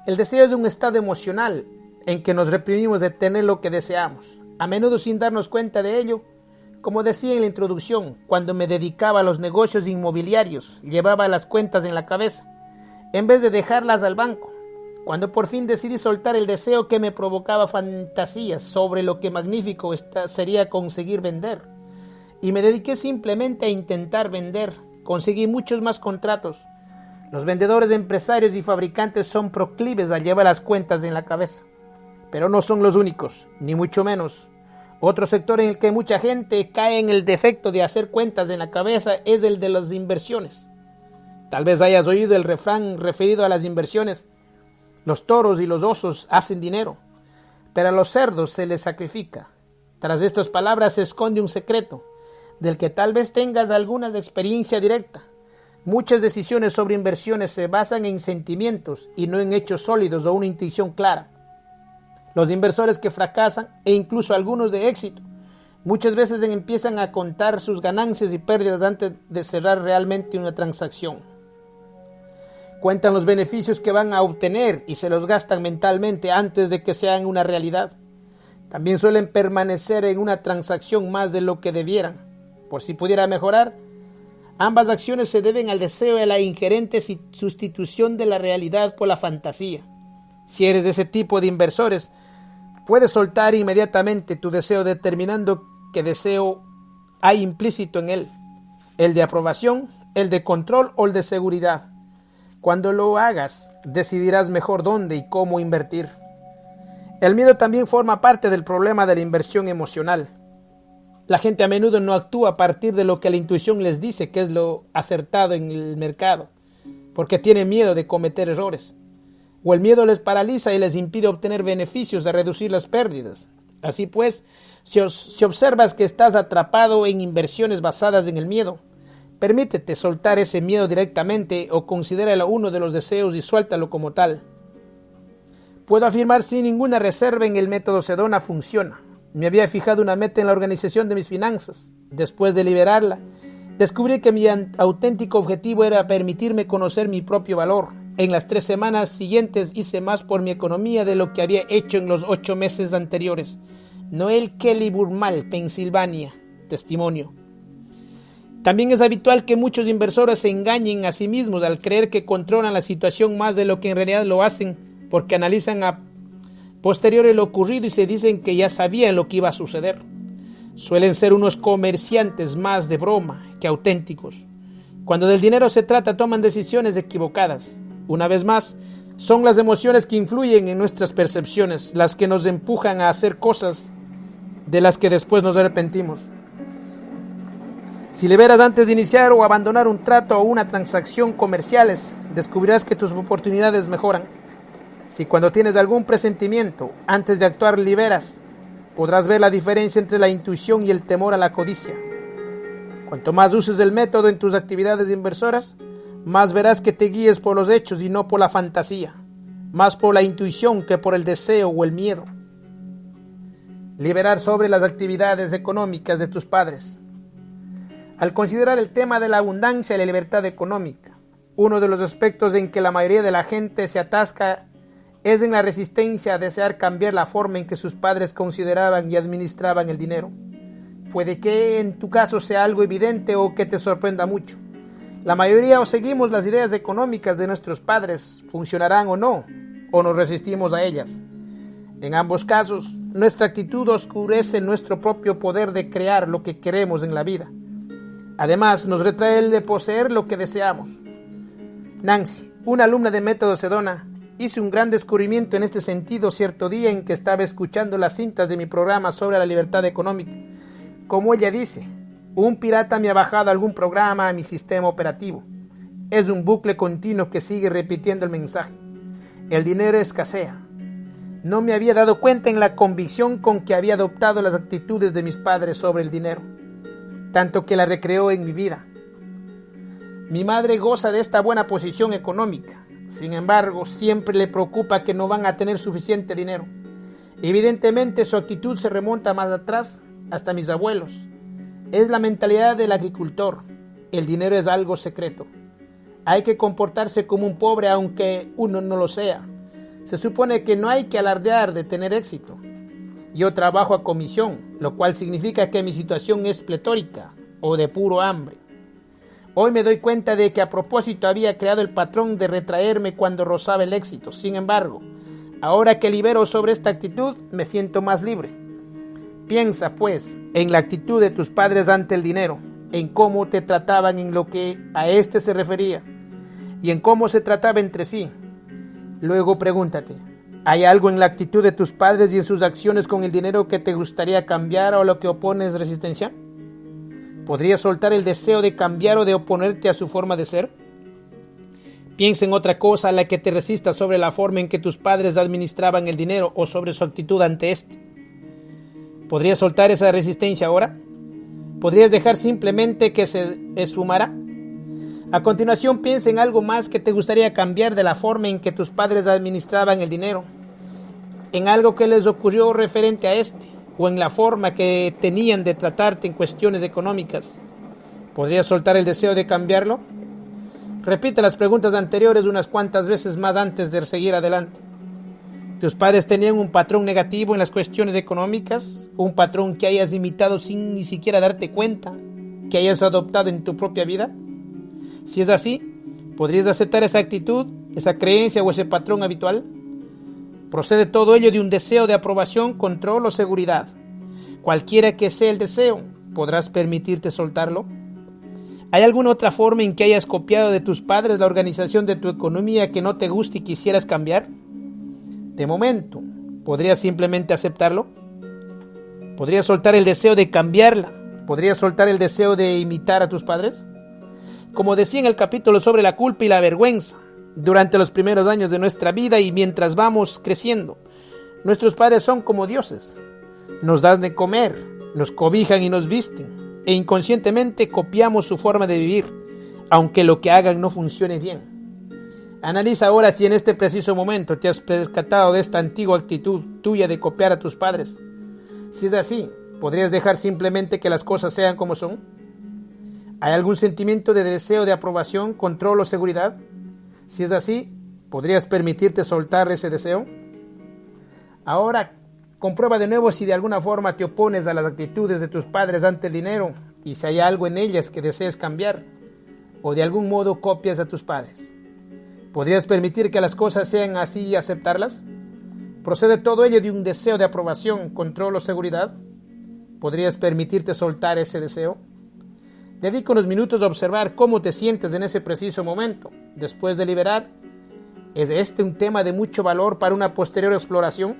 El deseo es un estado emocional en que nos reprimimos de tener lo que deseamos, a menudo sin darnos cuenta de ello. Como decía en la introducción, cuando me dedicaba a los negocios inmobiliarios, llevaba las cuentas en la cabeza, en vez de dejarlas al banco. Cuando por fin decidí soltar el deseo que me provocaba fantasías sobre lo que magnífico sería conseguir vender, y me dediqué simplemente a intentar vender, conseguí muchos más contratos. Los vendedores, empresarios y fabricantes son proclives a llevar las cuentas en la cabeza, pero no son los únicos, ni mucho menos. Otro sector en el que mucha gente cae en el defecto de hacer cuentas en la cabeza es el de las inversiones. Tal vez hayas oído el refrán referido a las inversiones: los toros y los osos hacen dinero, pero a los cerdos se les sacrifica. Tras estas palabras se esconde un secreto, del que tal vez tengas alguna experiencia directa. Muchas decisiones sobre inversiones se basan en sentimientos y no en hechos sólidos o una intuición clara. Los inversores que fracasan, e incluso algunos de éxito, muchas veces empiezan a contar sus ganancias y pérdidas antes de cerrar realmente una transacción. Cuentan los beneficios que van a obtener y se los gastan mentalmente antes de que sean una realidad. También suelen permanecer en una transacción más de lo que debieran, por si pudiera mejorar. Ambas acciones se deben al deseo de la ingerente sustitución de la realidad por la fantasía. Si eres de ese tipo de inversores, puedes soltar inmediatamente tu deseo determinando qué deseo hay implícito en él: el de aprobación, el de control o el de seguridad. Cuando lo hagas, decidirás mejor dónde y cómo invertir. El miedo también forma parte del problema de la inversión emocional. La gente a menudo no actúa a partir de lo que la intuición les dice que es lo acertado en el mercado, porque tiene miedo de cometer errores. O el miedo les paraliza y les impide obtener beneficios a reducir las pérdidas. Así pues, si observas que estás atrapado en inversiones basadas en el miedo, permítete soltar ese miedo directamente o considéralo uno de los deseos y suéltalo como tal. Puedo afirmar sin ninguna reserva en el método Sedona funciona. Me había fijado una meta en la organización de mis finanzas. Después de liberarla, descubrí que mi auténtico objetivo era permitirme conocer mi propio valor. En las 3 semanas siguientes hice más por mi economía de lo que había hecho en los 8 meses anteriores. Noel Kelly Burmal, Pensilvania. Testimonio. También es habitual que muchos inversores se engañen a sí mismos al creer que controlan la situación más de lo que en realidad lo hacen, porque analizan a posteriori lo ocurrido y se dicen que ya sabían lo que iba a suceder. Suelen ser unos comerciantes más de broma que auténticos. Cuando del dinero se trata, toman decisiones equivocadas. Una vez más, son las emociones que influyen en nuestras percepciones las que nos empujan a hacer cosas de las que después nos arrepentimos. Si liberas antes de iniciar o abandonar un trato o una transacción comerciales, descubrirás que tus oportunidades mejoran. Si cuando tienes algún presentimiento, antes de actuar liberas, podrás ver la diferencia entre la intuición y el temor a la codicia. Cuanto más uses el método en tus actividades inversoras, más verás que te guíes por los hechos y no por la fantasía, más por la intuición que por el deseo o el miedo. Liberar sobre las actividades económicas de tus padres. Al considerar el tema de la abundancia y la libertad económica, uno de los aspectos en que la mayoría de la gente se atasca es en la resistencia a desear cambiar la forma en que sus padres consideraban y administraban el dinero. Puede que en tu caso sea algo evidente o que te sorprenda mucho. La mayoría o seguimos las ideas económicas de nuestros padres, funcionarán o no, o nos resistimos a ellas. En ambos casos, nuestra actitud oscurece nuestro propio poder de crear lo que queremos en la vida. Además, nos retrae el de poseer lo que deseamos. Nancy, una alumna de Método Sedona, Hice un gran descubrimiento en este sentido cierto día en que estaba escuchando las cintas de mi programa sobre la libertad económica. Como ella dice, un pirata me ha bajado algún programa a mi sistema operativo. Es un bucle continuo que sigue repitiendo el mensaje. El dinero escasea. No me había dado cuenta en la convicción con que había adoptado las actitudes de mis padres sobre el dinero, tanto que la recreó en mi vida. Mi madre goza de esta buena posición económica. Sin embargo, siempre le preocupa que no van a tener suficiente dinero. Evidentemente, su actitud se remonta más atrás, hasta mis abuelos. Es la mentalidad del agricultor. El dinero es algo secreto. Hay que comportarse como un pobre aunque uno no lo sea. Se supone que no hay que alardear de tener éxito. Yo trabajo a comisión, lo cual significa que mi situación es pletórica o de puro hambre. Hoy me doy cuenta de que a propósito había creado el patrón de retraerme cuando rozaba el éxito. Sin embargo, ahora que libero sobre esta actitud, me siento más libre. Piensa, pues, en la actitud de tus padres ante el dinero, en cómo te trataban en lo que a este se refería, y en cómo se trataba entre sí. Luego pregúntate, ¿hay algo en la actitud de tus padres y en sus acciones con el dinero que te gustaría cambiar o a lo que opones resistencia? ¿Podrías soltar el deseo de cambiar o de oponerte a su forma de ser? Piensa en otra cosa a la que te resistas sobre la forma en que tus padres administraban el dinero o sobre su actitud ante este. ¿Podrías soltar esa resistencia ahora? ¿Podrías dejar simplemente que se esfumara? A continuación, piensa en algo más que te gustaría cambiar de la forma en que tus padres administraban el dinero, en algo que les ocurrió referente a este, o en la forma que tenían de tratarte en cuestiones económicas. ¿Podrías soltar el deseo de cambiarlo? Repite las preguntas anteriores unas cuantas veces más antes de seguir adelante. ¿Tus padres tenían un patrón negativo en las cuestiones económicas? ¿Un patrón que hayas imitado sin ni siquiera darte cuenta, que hayas adoptado en tu propia vida? Si es así, ¿podrías aceptar esa actitud, esa creencia o ese patrón habitual? Procede todo ello de un deseo de aprobación, control o seguridad. Cualquiera que sea el deseo, ¿podrás permitirte soltarlo? ¿Hay alguna otra forma en que hayas copiado de tus padres la organización de tu economía que no te guste y quisieras cambiar? De momento, ¿podrías simplemente aceptarlo? ¿Podrías soltar el deseo de cambiarla? ¿Podrías soltar el deseo de imitar a tus padres? Como decía en el capítulo sobre la culpa y la vergüenza, durante los primeros años de nuestra vida y mientras vamos creciendo, nuestros padres son como dioses. Nos dan de comer, nos cobijan y nos visten, e inconscientemente copiamos su forma de vivir, aunque lo que hagan no funcione bien. Analiza ahora si en este preciso momento te has percatado de esta antigua actitud tuya de copiar a tus padres. Si es así, ¿podrías dejar simplemente que las cosas sean como son? ¿Hay algún sentimiento de deseo de aprobación, control o seguridad? Si es así, ¿podrías permitirte soltar ese deseo? Ahora, comprueba de nuevo si de alguna forma te opones a las actitudes de tus padres ante el dinero y si hay algo en ellas que desees cambiar o de algún modo copias a tus padres. ¿Podrías permitir que las cosas sean así y aceptarlas? ¿Procede todo ello de un deseo de aprobación, control o seguridad? ¿Podrías permitirte soltar ese deseo? Dedica unos minutos a observar cómo te sientes en ese preciso momento. Después de liberar, ¿es este un tema de mucho valor para una posterior exploración?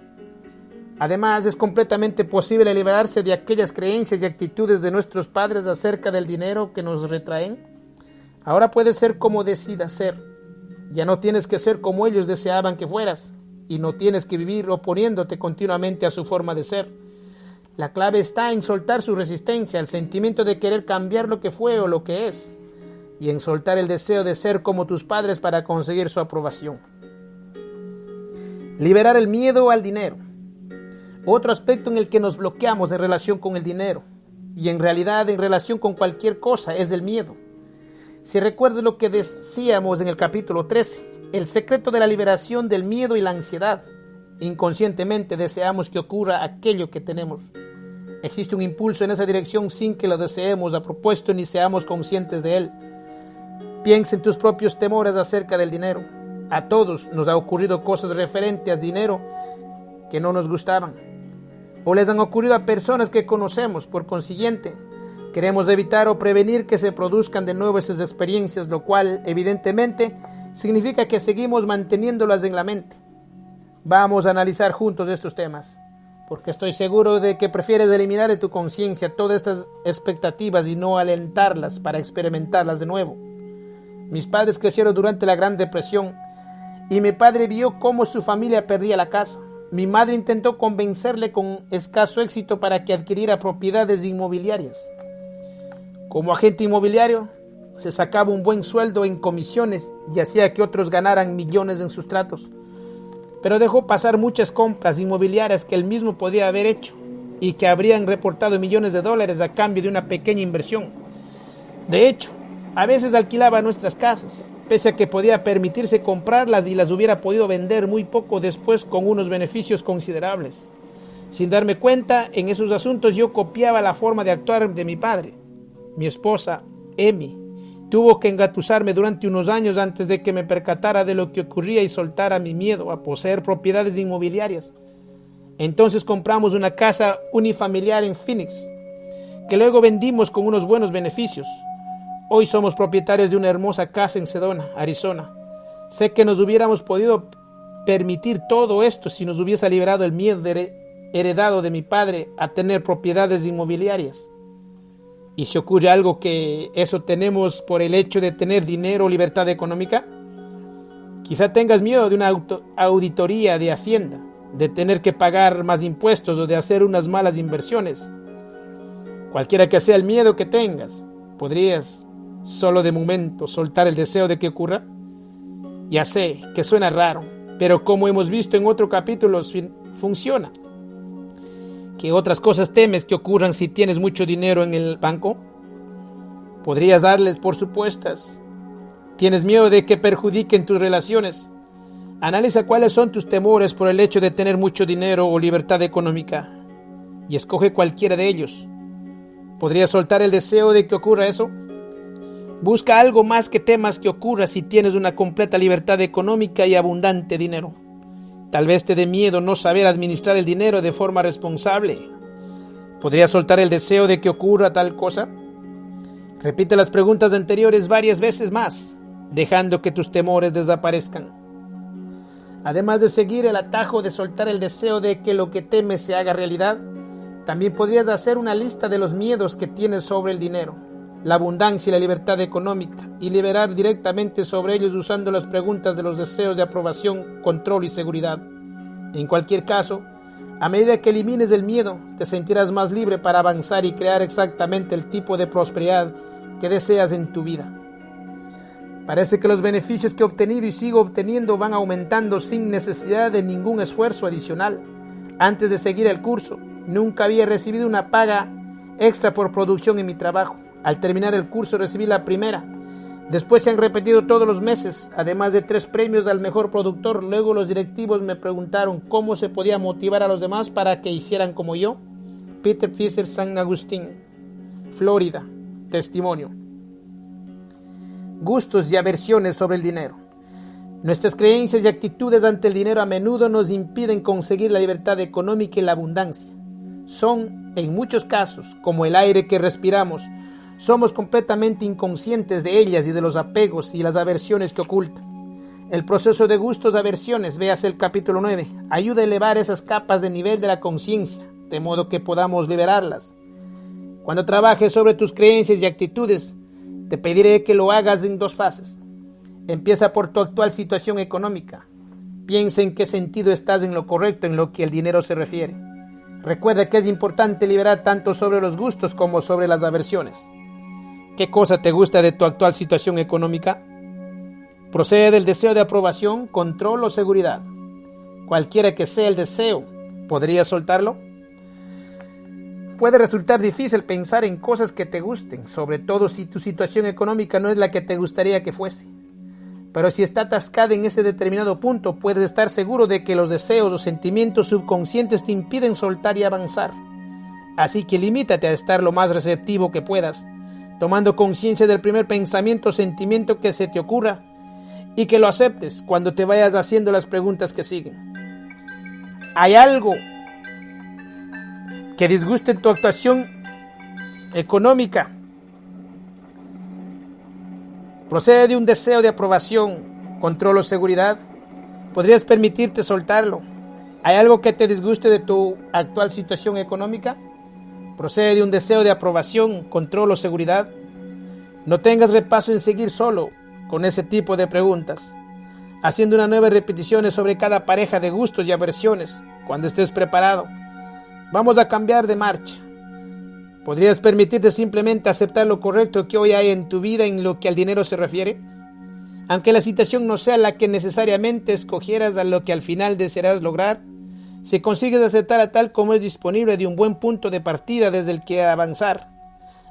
Además, es completamente posible liberarse de aquellas creencias y actitudes de nuestros padres acerca del dinero que nos retraen. Ahora puedes ser como decidas ser. Ya no tienes que ser como ellos deseaban que fueras, y no tienes que vivir oponiéndote continuamente a su forma de ser. La clave está en soltar su resistencia, el sentimiento de querer cambiar lo que fue o lo que es, y en soltar el deseo de ser como tus padres para conseguir su aprobación. Liberar el miedo al dinero. Otro aspecto en el que nos bloqueamos en relación con el dinero, y en realidad en relación con cualquier cosa, es el miedo. Si recuerdas lo que decíamos en el capítulo 13, el secreto de la liberación del miedo y la ansiedad. Inconscientemente deseamos que ocurra aquello que tenemos. Existe un impulso en esa dirección sin que lo deseemos a propósito ni seamos conscientes de él. Piensa en tus propios temores acerca del dinero. A todos nos ha ocurrido cosas referentes al dinero que no nos gustaban, o les han ocurrido a personas que conocemos. Por consiguiente, queremos evitar o prevenir que se produzcan de nuevo esas experiencias, lo cual evidentemente significa que seguimos manteniéndolas en la mente. Vamos a analizar juntos estos temas, porque estoy seguro de que prefieres eliminar de tu conciencia todas estas expectativas y no alentarlas para experimentarlas de nuevo. Mis padres crecieron durante la Gran Depresión y mi padre vio cómo su familia perdía la casa. Mi madre intentó convencerle con escaso éxito para que adquiriera propiedades inmobiliarias. Como agente inmobiliario, se sacaba un buen sueldo en comisiones y hacía que otros ganaran millones en sus tratos. Pero dejó pasar muchas compras inmobiliarias que él mismo podría haber hecho y que habrían reportado millones de dólares a cambio de una pequeña inversión. De hecho, a veces alquilaba nuestras casas, pese a que podía permitirse comprarlas y las hubiera podido vender muy poco después con unos beneficios considerables. Sin darme cuenta, en esos asuntos yo copiaba la forma de actuar de mi padre. Mi esposa, Emi, tuvo que engatusarme durante unos años antes de que me percatara de lo que ocurría y soltara mi miedo a poseer propiedades inmobiliarias. Entonces compramos una casa unifamiliar en Phoenix, que luego vendimos con unos buenos beneficios. Hoy somos propietarios de una hermosa casa en Sedona, Arizona. Sé que nos hubiéramos podido permitir todo esto si nos hubiese liberado el miedo heredado de mi padre a tener propiedades inmobiliarias. ¿Y si ocurre algo que eso tenemos por el hecho de tener dinero o libertad económica? Quizá tengas miedo de una auditoría de Hacienda, de tener que pagar más impuestos o de hacer unas malas inversiones. Cualquiera que sea el miedo que tengas, ¿podrías solo de momento soltar el deseo de que ocurra? Ya sé que suena raro, pero como hemos visto en otro capítulo, funciona. ¿Qué otras cosas temes que ocurran si tienes mucho dinero en el banco? Podrías darles por supuestas. ¿Tienes miedo de que perjudiquen tus relaciones? Analiza cuáles son tus temores por el hecho de tener mucho dinero o libertad económica y escoge cualquiera de ellos. ¿Podrías soltar el deseo de que ocurra eso? Busca algo más que temas que ocurra si tienes una completa libertad económica y abundante dinero. Tal vez te dé miedo no saber administrar el dinero de forma responsable. ¿Podrías soltar el deseo de que ocurra tal cosa? Repite las preguntas anteriores varias veces más, dejando que tus temores desaparezcan. Además de seguir el atajo de soltar el deseo de que lo que temes se haga realidad, también podrías hacer una lista de los miedos que tienes sobre el dinero, la abundancia y la libertad económica, y liberar directamente sobre ellos usando las preguntas de los deseos de aprobación, control y seguridad. En cualquier caso, a medida que elimines el miedo, te sentirás más libre para avanzar y crear exactamente el tipo de prosperidad que deseas en tu vida. Parece que los beneficios que he obtenido y sigo obteniendo van aumentando sin necesidad de ningún esfuerzo adicional. Antes de seguir el curso, nunca había recibido una paga extra por producción en mi trabajo. Al terminar el curso recibí la primera. Después se han repetido todos los meses, además de 3 premios al mejor productor. Luego los directivos me preguntaron cómo se podía motivar a los demás para que hicieran como yo. Peter Fisher, San Agustín, Florida. Testimonio. Gustos y aversiones sobre el dinero. Nuestras creencias y actitudes ante el dinero a menudo nos impiden conseguir la libertad económica y la abundancia. Son, en muchos casos, como el aire que respiramos. Somos completamente inconscientes de ellas y de los apegos y las aversiones que ocultan. El proceso de gustos-aversiones, véase el capítulo 9, ayuda a elevar esas capas de nivel de la conciencia, de modo que podamos liberarlas. Cuando trabajes sobre tus creencias y actitudes, te pediré que lo hagas en 2 fases. Empieza por tu actual situación económica. Piensa en qué sentido estás en lo correcto en lo que el dinero se refiere. Recuerda que es importante liberar tanto sobre los gustos como sobre las aversiones. ¿Qué cosa te gusta de tu actual situación económica? ¿Procede del deseo de aprobación, control o seguridad? Cualquiera que sea el deseo, ¿podrías soltarlo? Puede resultar difícil pensar en cosas que te gusten, sobre todo si tu situación económica no es la que te gustaría que fuese. Pero si está atascada en ese determinado punto, puedes estar seguro de que los deseos o sentimientos subconscientes te impiden soltar y avanzar. Así que limítate a estar lo más receptivo que puedas, tomando conciencia del primer pensamiento o sentimiento que se te ocurra y que lo aceptes cuando te vayas haciendo las preguntas que siguen. ¿Hay algo que disguste en tu actuación económica? ¿Procede de un deseo de aprobación, control o seguridad. ¿Podrías permitirte soltarlo? ¿Hay algo que te disguste de tu actual situación económica? ¿Procede de un deseo de aprobación, control o seguridad? No tengas repaso en seguir solo con ese tipo de preguntas, haciendo unas nuevas repeticiones sobre cada pareja de gustos y aversiones. Cuando estés preparado, vamos a cambiar de marcha. ¿Podrías permitirte simplemente aceptar lo correcto que hoy hay en tu vida en lo que al dinero se refiere? Aunque la situación no sea la que necesariamente escogieras a lo que al final desearás lograr, si consigues aceptar a tal como es disponible de un buen punto de partida desde el que avanzar.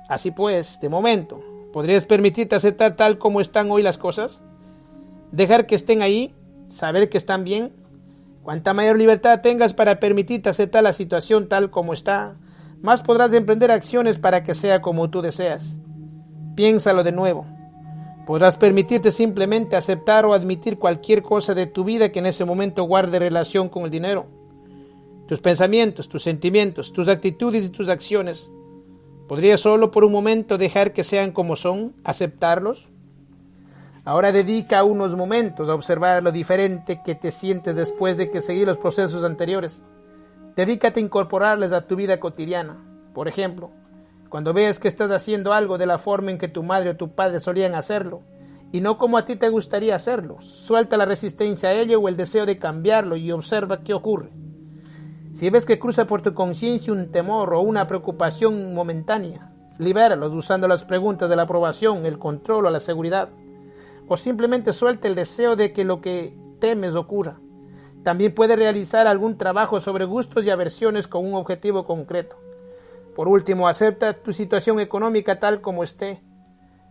Así pues, de momento, ¿podrías permitirte aceptar tal como están hoy las cosas? Dejar que estén ahí, saber que están bien. Cuanta mayor libertad tengas para permitirte aceptar la situación tal como está, más podrás emprender acciones para que sea como tú deseas. Piénsalo de nuevo. Podrás permitirte simplemente aceptar o admitir cualquier cosa de tu vida que en ese momento guarde relación con el dinero. Tus pensamientos, tus sentimientos, tus actitudes y tus acciones. ¿Podrías solo por un momento dejar que sean como son, aceptarlos? Ahora dedica unos momentos a observar lo diferente que te sientes después de que seguir los procesos anteriores. Dedícate a incorporarles a tu vida cotidiana. Por ejemplo, cuando veas que estás haciendo algo de la forma en que tu madre o tu padre solían hacerlo, y no como a ti te gustaría hacerlo, suelta la resistencia a ello o el deseo de cambiarlo y observa qué ocurre. Si ves que cruza por tu conciencia un temor o una preocupación momentánea, libéralos usando las preguntas de la aprobación, el control o la seguridad. O simplemente suelta el deseo de que lo que temes ocurra. También puedes realizar algún trabajo sobre gustos y aversiones con un objetivo concreto. Por último, acepta tu situación económica tal como esté.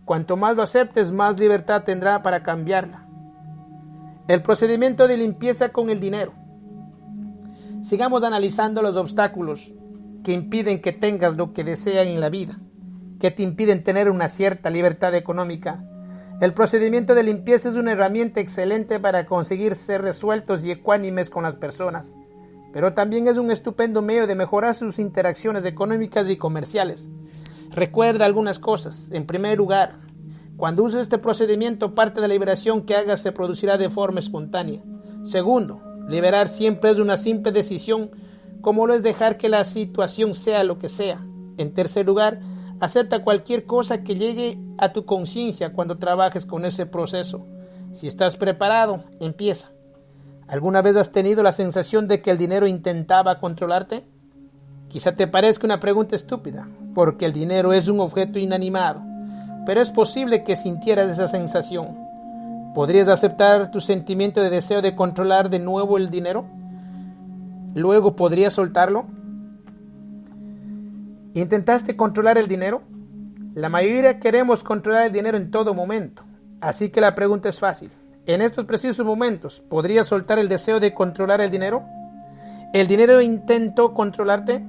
Cuanto más lo aceptes, más libertad tendrá para cambiarla. El procedimiento de limpieza con el dinero. Sigamos analizando los obstáculos que impiden que tengas lo que deseas en la vida, que te impiden tener una cierta libertad económica. El procedimiento de limpieza es una herramienta excelente para conseguir ser resueltos y ecuánimes con las personas, pero también es un estupendo medio de mejorar sus interacciones económicas y comerciales. Recuerda algunas cosas. En primer lugar, cuando uses este procedimiento, parte de la liberación que hagas se producirá de forma espontánea. Segundo, liberar siempre es una simple decisión, como lo es dejar que la situación sea lo que sea. En tercer lugar, acepta cualquier cosa que llegue a tu conciencia cuando trabajes con ese proceso. Si estás preparado, empieza. ¿Alguna vez has tenido la sensación de que el dinero intentaba controlarte? Quizá te parezca una pregunta estúpida, porque el dinero es un objeto inanimado, pero es posible que sintieras esa sensación. ¿Podrías aceptar tu sentimiento de deseo de controlar de nuevo el dinero? Luego, ¿podrías soltarlo? ¿Intentaste controlar el dinero? La mayoría queremos controlar el dinero en todo momento, así que la pregunta es fácil. En estos precisos momentos, ¿podrías soltar el deseo de controlar el dinero? ¿El dinero intentó controlarte?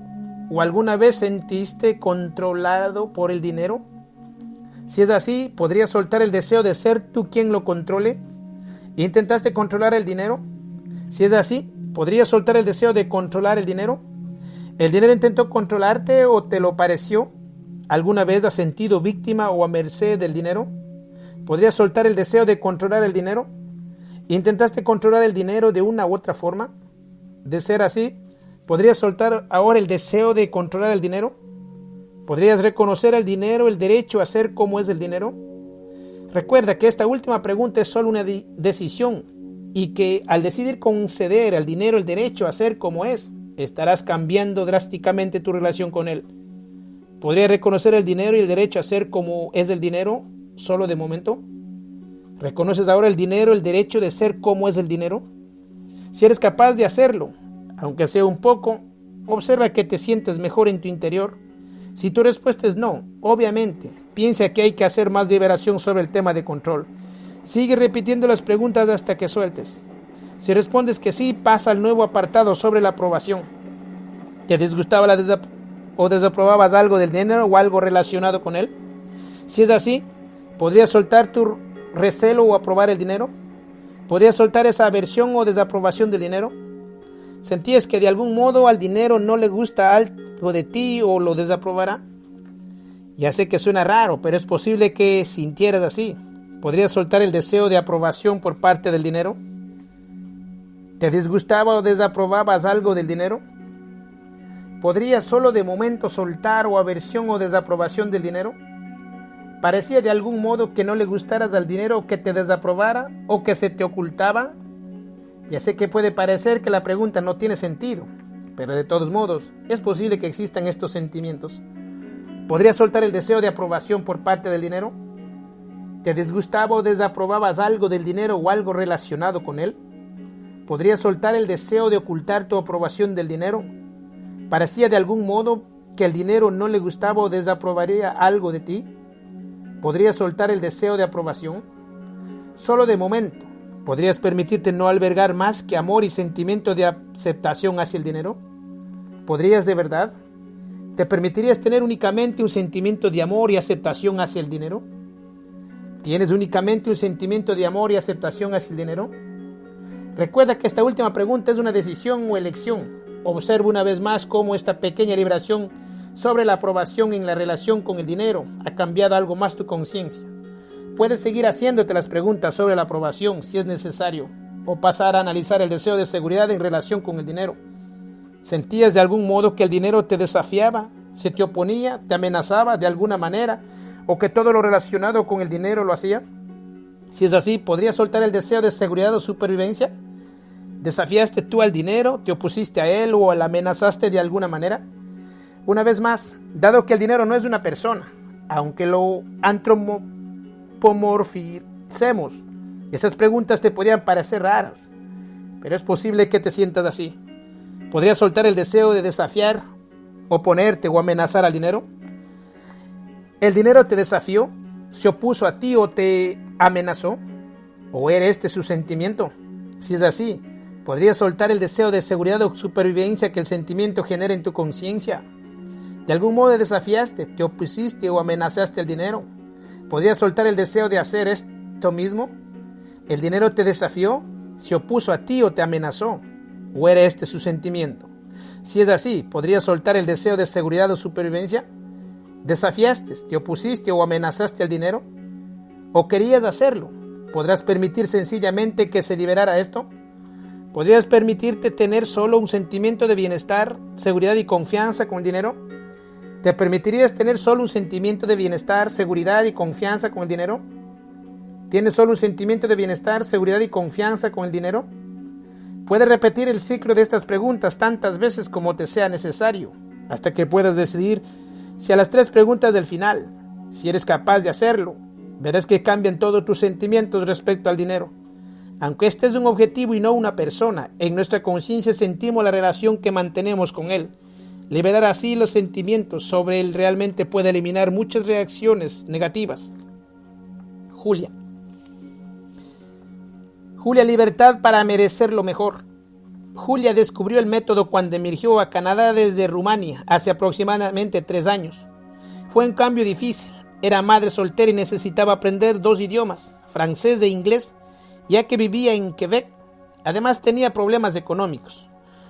¿O alguna vez sentiste controlado por el dinero? Si es así, ¿podrías soltar el deseo de ser tú quien lo controle? ¿Intentaste controlar el dinero? Si es así, ¿podrías soltar el deseo de controlar el dinero? ¿El dinero intentó controlarte o te lo pareció? ¿Alguna vez has sentido víctima o a merced del dinero? ¿Podrías soltar el deseo de controlar el dinero? ¿Intentaste controlar el dinero de una u otra forma? De ser así, ¿podrías soltar ahora el deseo de controlar el dinero? ¿Podrías reconocer al dinero el derecho a ser como es el dinero? Recuerda que esta última pregunta es solo una decisión y que al decidir conceder al dinero el derecho a ser como es, estarás cambiando drásticamente tu relación con él. ¿Podrías reconocer el dinero y el derecho a ser como es el dinero solo de momento? ¿Reconoces ahora el dinero el derecho de ser como es el dinero? Si eres capaz de hacerlo, aunque sea un poco, observa que te sientes mejor en tu interior. Si tu respuesta es no, obviamente, piensa que hay que hacer más liberación sobre el tema de control. Sigue repitiendo las preguntas hasta que sueltes. Si respondes que sí, pasa al nuevo apartado sobre la aprobación. ¿Te disgustaba o desaprobabas algo del dinero o algo relacionado con él? Si es así, ¿podrías soltar tu recelo o aprobar el dinero? ¿Podrías soltar esa aversión o desaprobación del dinero? ¿Sentías que de algún modo al dinero no le gusta algo de ti o lo desaprobará? Ya sé que suena raro, pero es posible que sintieras así. ¿Podrías soltar el deseo de aprobación por parte del dinero? ¿Te disgustaba o desaprobabas algo del dinero? ¿Podrías solo de momento soltar o aversión o desaprobación del dinero? ¿Parecía de algún modo que no le gustaras al dinero, que te desaprobara o que se te ocultaba? Ya sé que puede parecer que la pregunta no tiene sentido, pero de todos modos es posible que existan estos sentimientos. ¿Podrías soltar el deseo de aprobación por parte del dinero? ¿Te disgustaba o desaprobabas algo del dinero o algo relacionado con él? ¿Podrías soltar el deseo de ocultar tu aprobación del dinero? ¿Parecía de algún modo que el dinero no le gustaba o desaprobaría algo de ti? ¿Podrías soltar el deseo de aprobación? Solo de momento, ¿podrías permitirte no albergar más que amor y sentimiento de aceptación hacia el dinero? ¿Podrías de verdad? ¿Te permitirías tener únicamente un sentimiento de amor y aceptación hacia el dinero? ¿Tienes únicamente un sentimiento de amor y aceptación hacia el dinero? Recuerda que esta última pregunta es una decisión o elección. Observa una vez más cómo esta pequeña liberación sobre la aprobación en la relación con el dinero ha cambiado algo más tu conciencia. Puedes seguir haciéndote las preguntas sobre la aprobación si es necesario, o pasar a analizar el deseo de seguridad en relación con el dinero. ¿Sentías de algún modo que el dinero te desafiaba, se te oponía, te amenazaba de alguna manera, o que todo lo relacionado con el dinero lo hacía? Si es así, ¿podrías soltar el deseo de seguridad o supervivencia? ¿Desafiaste tú al dinero, te opusiste a él o lo amenazaste de alguna manera? Una vez más, dado que el dinero no es una persona, aunque lo antropomorficemos, esas preguntas te podrían parecer raras, pero es posible que te sientas así. ¿Podrías soltar el deseo de desafiar, oponerte o amenazar al dinero? ¿El dinero te desafió, se opuso a ti o te amenazó? ¿O era este su sentimiento? Si es así, ¿podrías soltar el deseo de seguridad o supervivencia que el sentimiento genera en tu conciencia? ¿De algún modo desafiaste, te opusiste o amenazaste al dinero? ¿Podrías soltar el deseo de hacer esto mismo? ¿El dinero te desafió, se opuso a ti o te amenazó? ¿O era este su sentimiento? Si es así, ¿podrías soltar el deseo de seguridad o supervivencia? ¿Desafiaste, te opusiste o amenazaste al dinero? ¿O querías hacerlo? ¿Podrás permitir sencillamente que se liberara esto? ¿Podrías permitirte tener solo un sentimiento de bienestar, seguridad y confianza con el dinero? ¿Te permitirías tener solo un sentimiento de bienestar, seguridad y confianza con el dinero? ¿Tienes solo un sentimiento de bienestar, seguridad y confianza con el dinero? Puedes repetir el ciclo de estas preguntas tantas veces como te sea necesario, hasta que puedas decidir si a las 3 preguntas del final, si eres capaz de hacerlo, verás que cambian todos tus sentimientos respecto al dinero. Aunque este es un objetivo y no una persona, en nuestra conciencia sentimos la relación que mantenemos con él. Liberar así los sentimientos sobre él realmente puede eliminar muchas reacciones negativas. Julia, libertad para merecer lo mejor. Julia descubrió el método cuando emigró a Canadá desde Rumania hace aproximadamente 3 años. Fue un cambio difícil. Era madre soltera y necesitaba aprender 2 idiomas, francés e inglés, ya que vivía en Quebec. Además tenía problemas económicos.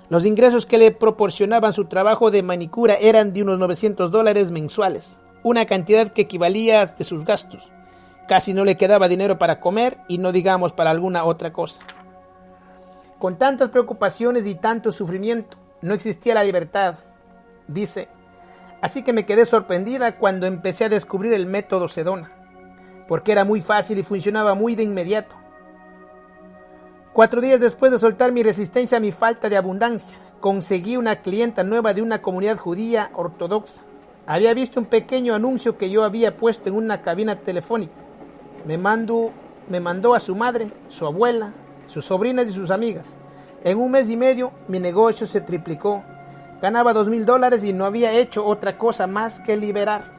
Los ingresos que le proporcionaban su trabajo de manicura eran de unos $900 mensuales, una cantidad que equivalía de sus gastos. Casi no le quedaba dinero para comer y no digamos para alguna otra cosa. Con tantas preocupaciones y tanto sufrimiento, no existía la libertad, dice. Así que me quedé sorprendida cuando empecé a descubrir el método Sedona, porque era muy fácil y funcionaba muy de inmediato. 4 días después de soltar mi resistencia a mi falta de abundancia, conseguí una clienta nueva de una comunidad judía ortodoxa. Había visto un pequeño anuncio que yo había puesto en una cabina telefónica. Me mandó a su madre, su abuela, sus sobrinas y sus amigas. En 1 mes y medio mi negocio se triplicó. Ganaba $2,000 y no había hecho otra cosa más que liberar.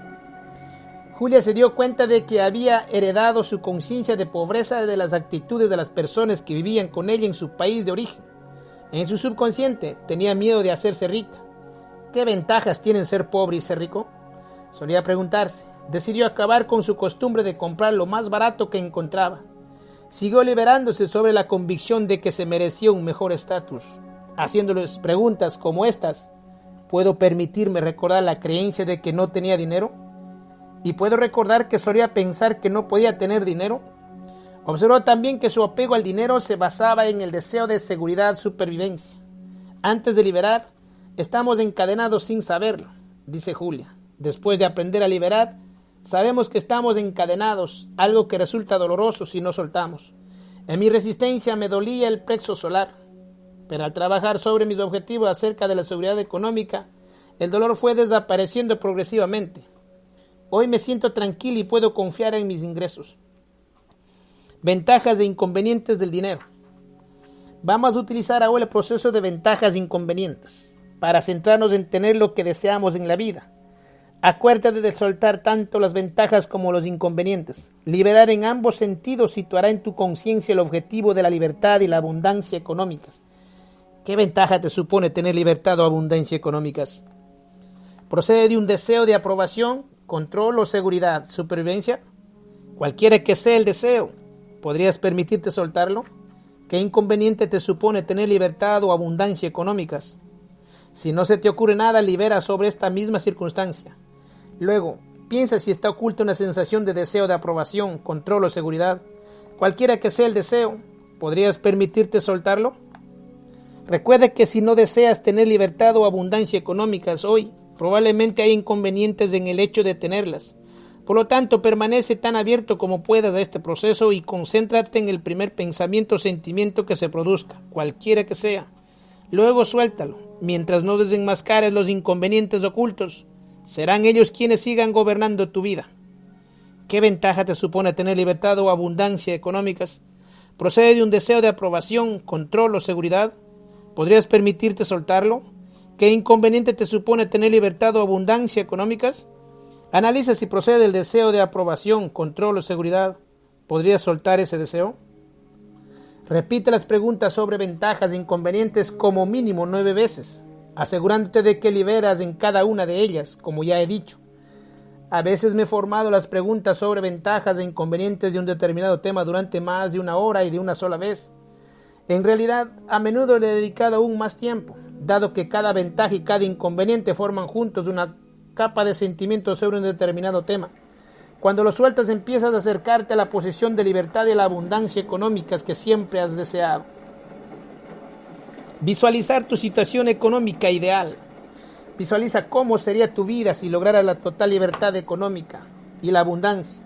Julia se dio cuenta de que había heredado su conciencia de pobreza de las actitudes de las personas que vivían con ella en su país de origen. En su subconsciente tenía miedo de hacerse rica. ¿Qué ventajas tienen ser pobre y ser rico? Solía preguntarse. Decidió acabar con su costumbre de comprar lo más barato que encontraba. Siguió liberándose sobre la convicción de que se merecía un mejor estatus. Haciéndoles preguntas como estas: ¿puedo permitirme recordar la creencia de que no tenía dinero? ¿Y puedo recordar que solía pensar que no podía tener dinero? Observó también que su apego al dinero se basaba en el deseo de seguridad, supervivencia. Antes de liberar, estamos encadenados sin saberlo, dice Julia. Después de aprender a liberar, sabemos que estamos encadenados, algo que resulta doloroso si no soltamos. En mi resistencia me dolía el plexo solar, pero al trabajar sobre mis objetivos acerca de la seguridad económica, el dolor fue desapareciendo progresivamente. Hoy me siento tranquilo y puedo confiar en mis ingresos. Ventajas e inconvenientes del dinero. Vamos a utilizar ahora el proceso de ventajas e inconvenientes para centrarnos en tener lo que deseamos en la vida. Acuérdate de soltar tanto las ventajas como los inconvenientes. Liberar en ambos sentidos situará en tu conciencia el objetivo de la libertad y la abundancia económicas. ¿Qué ventaja te supone tener libertad o abundancia económicas? Procede de un deseo de aprobación, control o seguridad, supervivencia. Cualquiera que sea el deseo, ¿podrías permitirte soltarlo? ¿Qué inconveniente te supone tener libertad o abundancia económicas? Si no se te ocurre nada, libera sobre esta misma circunstancia. Luego, piensa si está oculta una sensación de deseo de aprobación, control o seguridad. Cualquiera que sea el deseo, ¿podrías permitirte soltarlo? Recuerda que si no deseas tener libertad o abundancia económicas hoy, probablemente hay inconvenientes en el hecho de tenerlas. Por lo tanto, permanece tan abierto como puedas a este proceso y concéntrate en el primer pensamiento o sentimiento que se produzca, cualquiera que sea. Luego suéltalo. Mientras no desenmascares los inconvenientes ocultos, serán ellos quienes sigan gobernando tu vida. ¿Qué ventaja te supone tener libertad o abundancia económicas? ¿Procede de un deseo de aprobación, control o seguridad? ¿Podrías permitirte soltarlo? ¿Qué inconveniente te supone tener libertad o abundancia económicas? Analiza si procede del deseo de aprobación, control o seguridad. ¿Podrías soltar ese deseo? Repite las preguntas sobre ventajas e inconvenientes como mínimo 9 veces, asegurándote de que liberas en cada una de ellas, como ya he dicho. A veces me he formado las preguntas sobre ventajas e inconvenientes de un determinado tema durante más de 1 hora y de una sola vez. En realidad, a menudo le he dedicado aún más tiempo, dado que cada ventaja y cada inconveniente forman juntos una capa de sentimientos sobre un determinado tema. Cuando lo sueltas empiezas a acercarte a la posición de libertad y la abundancia económicas que siempre has deseado. Visualizar tu situación económica ideal. Visualiza cómo sería tu vida si lograras la total libertad económica y la abundancia.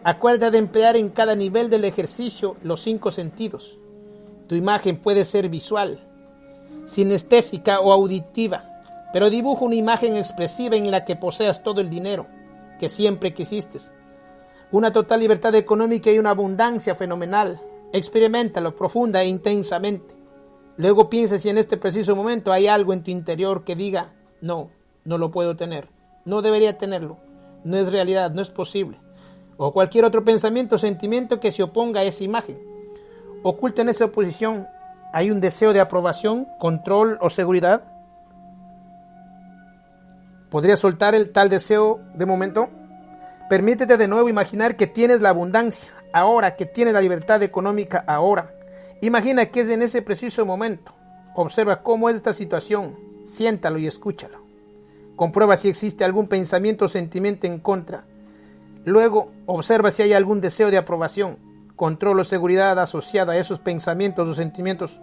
Acuérdate de emplear en cada nivel del ejercicio los 5 sentidos. Tu imagen puede ser visual, sinestésica o auditiva, pero dibuja una imagen expresiva en la que poseas todo el dinero que siempre quisiste, una total libertad económica y una abundancia fenomenal. Experiméntalo profunda e intensamente. Luego piensa si en este preciso momento hay algo en tu interior que diga, no lo puedo tener, no debería tenerlo, no es realidad, no es posible. O cualquier otro pensamiento o sentimiento que se oponga a esa imagen. Oculta en esa oposición, ¿hay un deseo de aprobación, control o seguridad? ¿Podrías soltar el tal deseo de momento? Permítete de nuevo imaginar que tienes la abundancia ahora, que tienes la libertad económica ahora. Imagina que es en ese preciso momento. Observa cómo es esta situación, siéntalo y escúchalo. Comprueba si existe algún pensamiento o sentimiento en contra. Luego, observa si hay algún deseo de aprobación, control o seguridad asociado a esos pensamientos o sentimientos.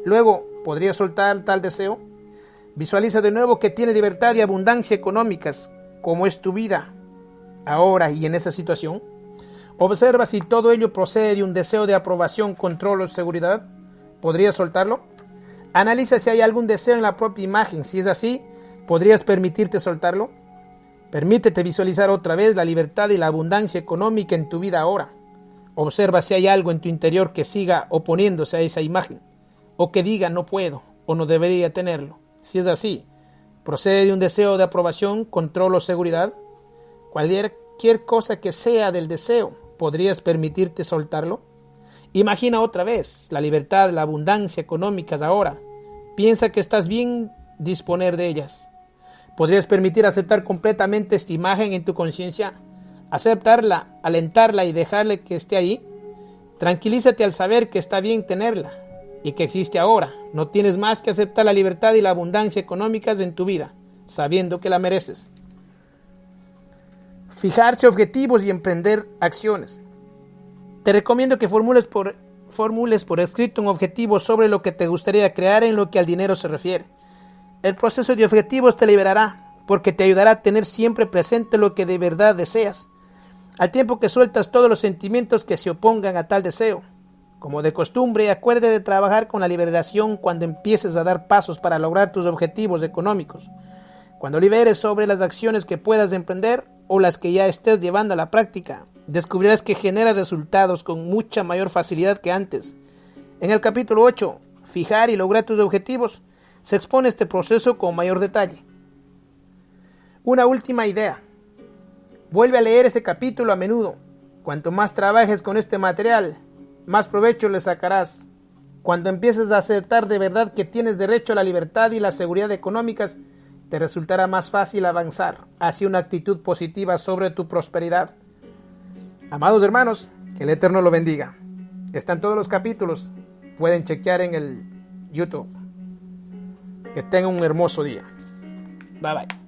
Luego, ¿podrías soltar tal deseo? Visualiza de nuevo que tienes libertad y abundancia económicas, como es tu vida, ahora y en esa situación. Observa si todo ello procede de un deseo de aprobación, control o seguridad. ¿Podrías soltarlo? Analiza si hay algún deseo en la propia imagen. Si es así, ¿podrías permitirte soltarlo? Permítete visualizar otra vez la libertad y la abundancia económica en tu vida ahora. Observa si hay algo en tu interior que siga oponiéndose a esa imagen, o que diga no puedo o no debería tenerlo. Si es así, ¿procede de un deseo de aprobación, control o seguridad? Cualquier cosa que sea del deseo, ¿podrías permitirte soltarlo? Imagina otra vez la libertad, la abundancia económica de ahora. Piensa que estás bien disponer de ellas. ¿Podrías permitir aceptar completamente esta imagen en tu conciencia? Aceptarla, alentarla y dejarle que esté ahí. Tranquilízate al saber que está bien tenerla y que existe ahora. No tienes más que aceptar la libertad y la abundancia económicas en tu vida, sabiendo que la mereces. Fijarse objetivos y emprender acciones. Te recomiendo que formules por escrito un objetivo sobre lo que te gustaría crear en lo que al dinero se refiere. El proceso de objetivos te liberará, porque te ayudará a tener siempre presente lo que de verdad deseas, al tiempo que sueltas todos los sentimientos que se opongan a tal deseo. Como de costumbre, acuérdate de trabajar con la liberación cuando empieces a dar pasos para lograr tus objetivos económicos. Cuando liberes sobre las acciones que puedas emprender o las que ya estés llevando a la práctica, descubrirás que generas resultados con mucha mayor facilidad que antes. En el capítulo 8, fijar y lograr tus objetivos, se expone este proceso con mayor detalle. Una última idea. Vuelve a leer ese capítulo a menudo. Cuanto más trabajes con este material, más provecho le sacarás. Cuando empieces a aceptar de verdad que tienes derecho a la libertad y la seguridad económicas, te resultará más fácil avanzar hacia una actitud positiva sobre tu prosperidad. Amados hermanos, que el Eterno lo bendiga. Están todos los capítulos. Pueden chequear en el YouTube. Que tengan un hermoso día. Bye bye.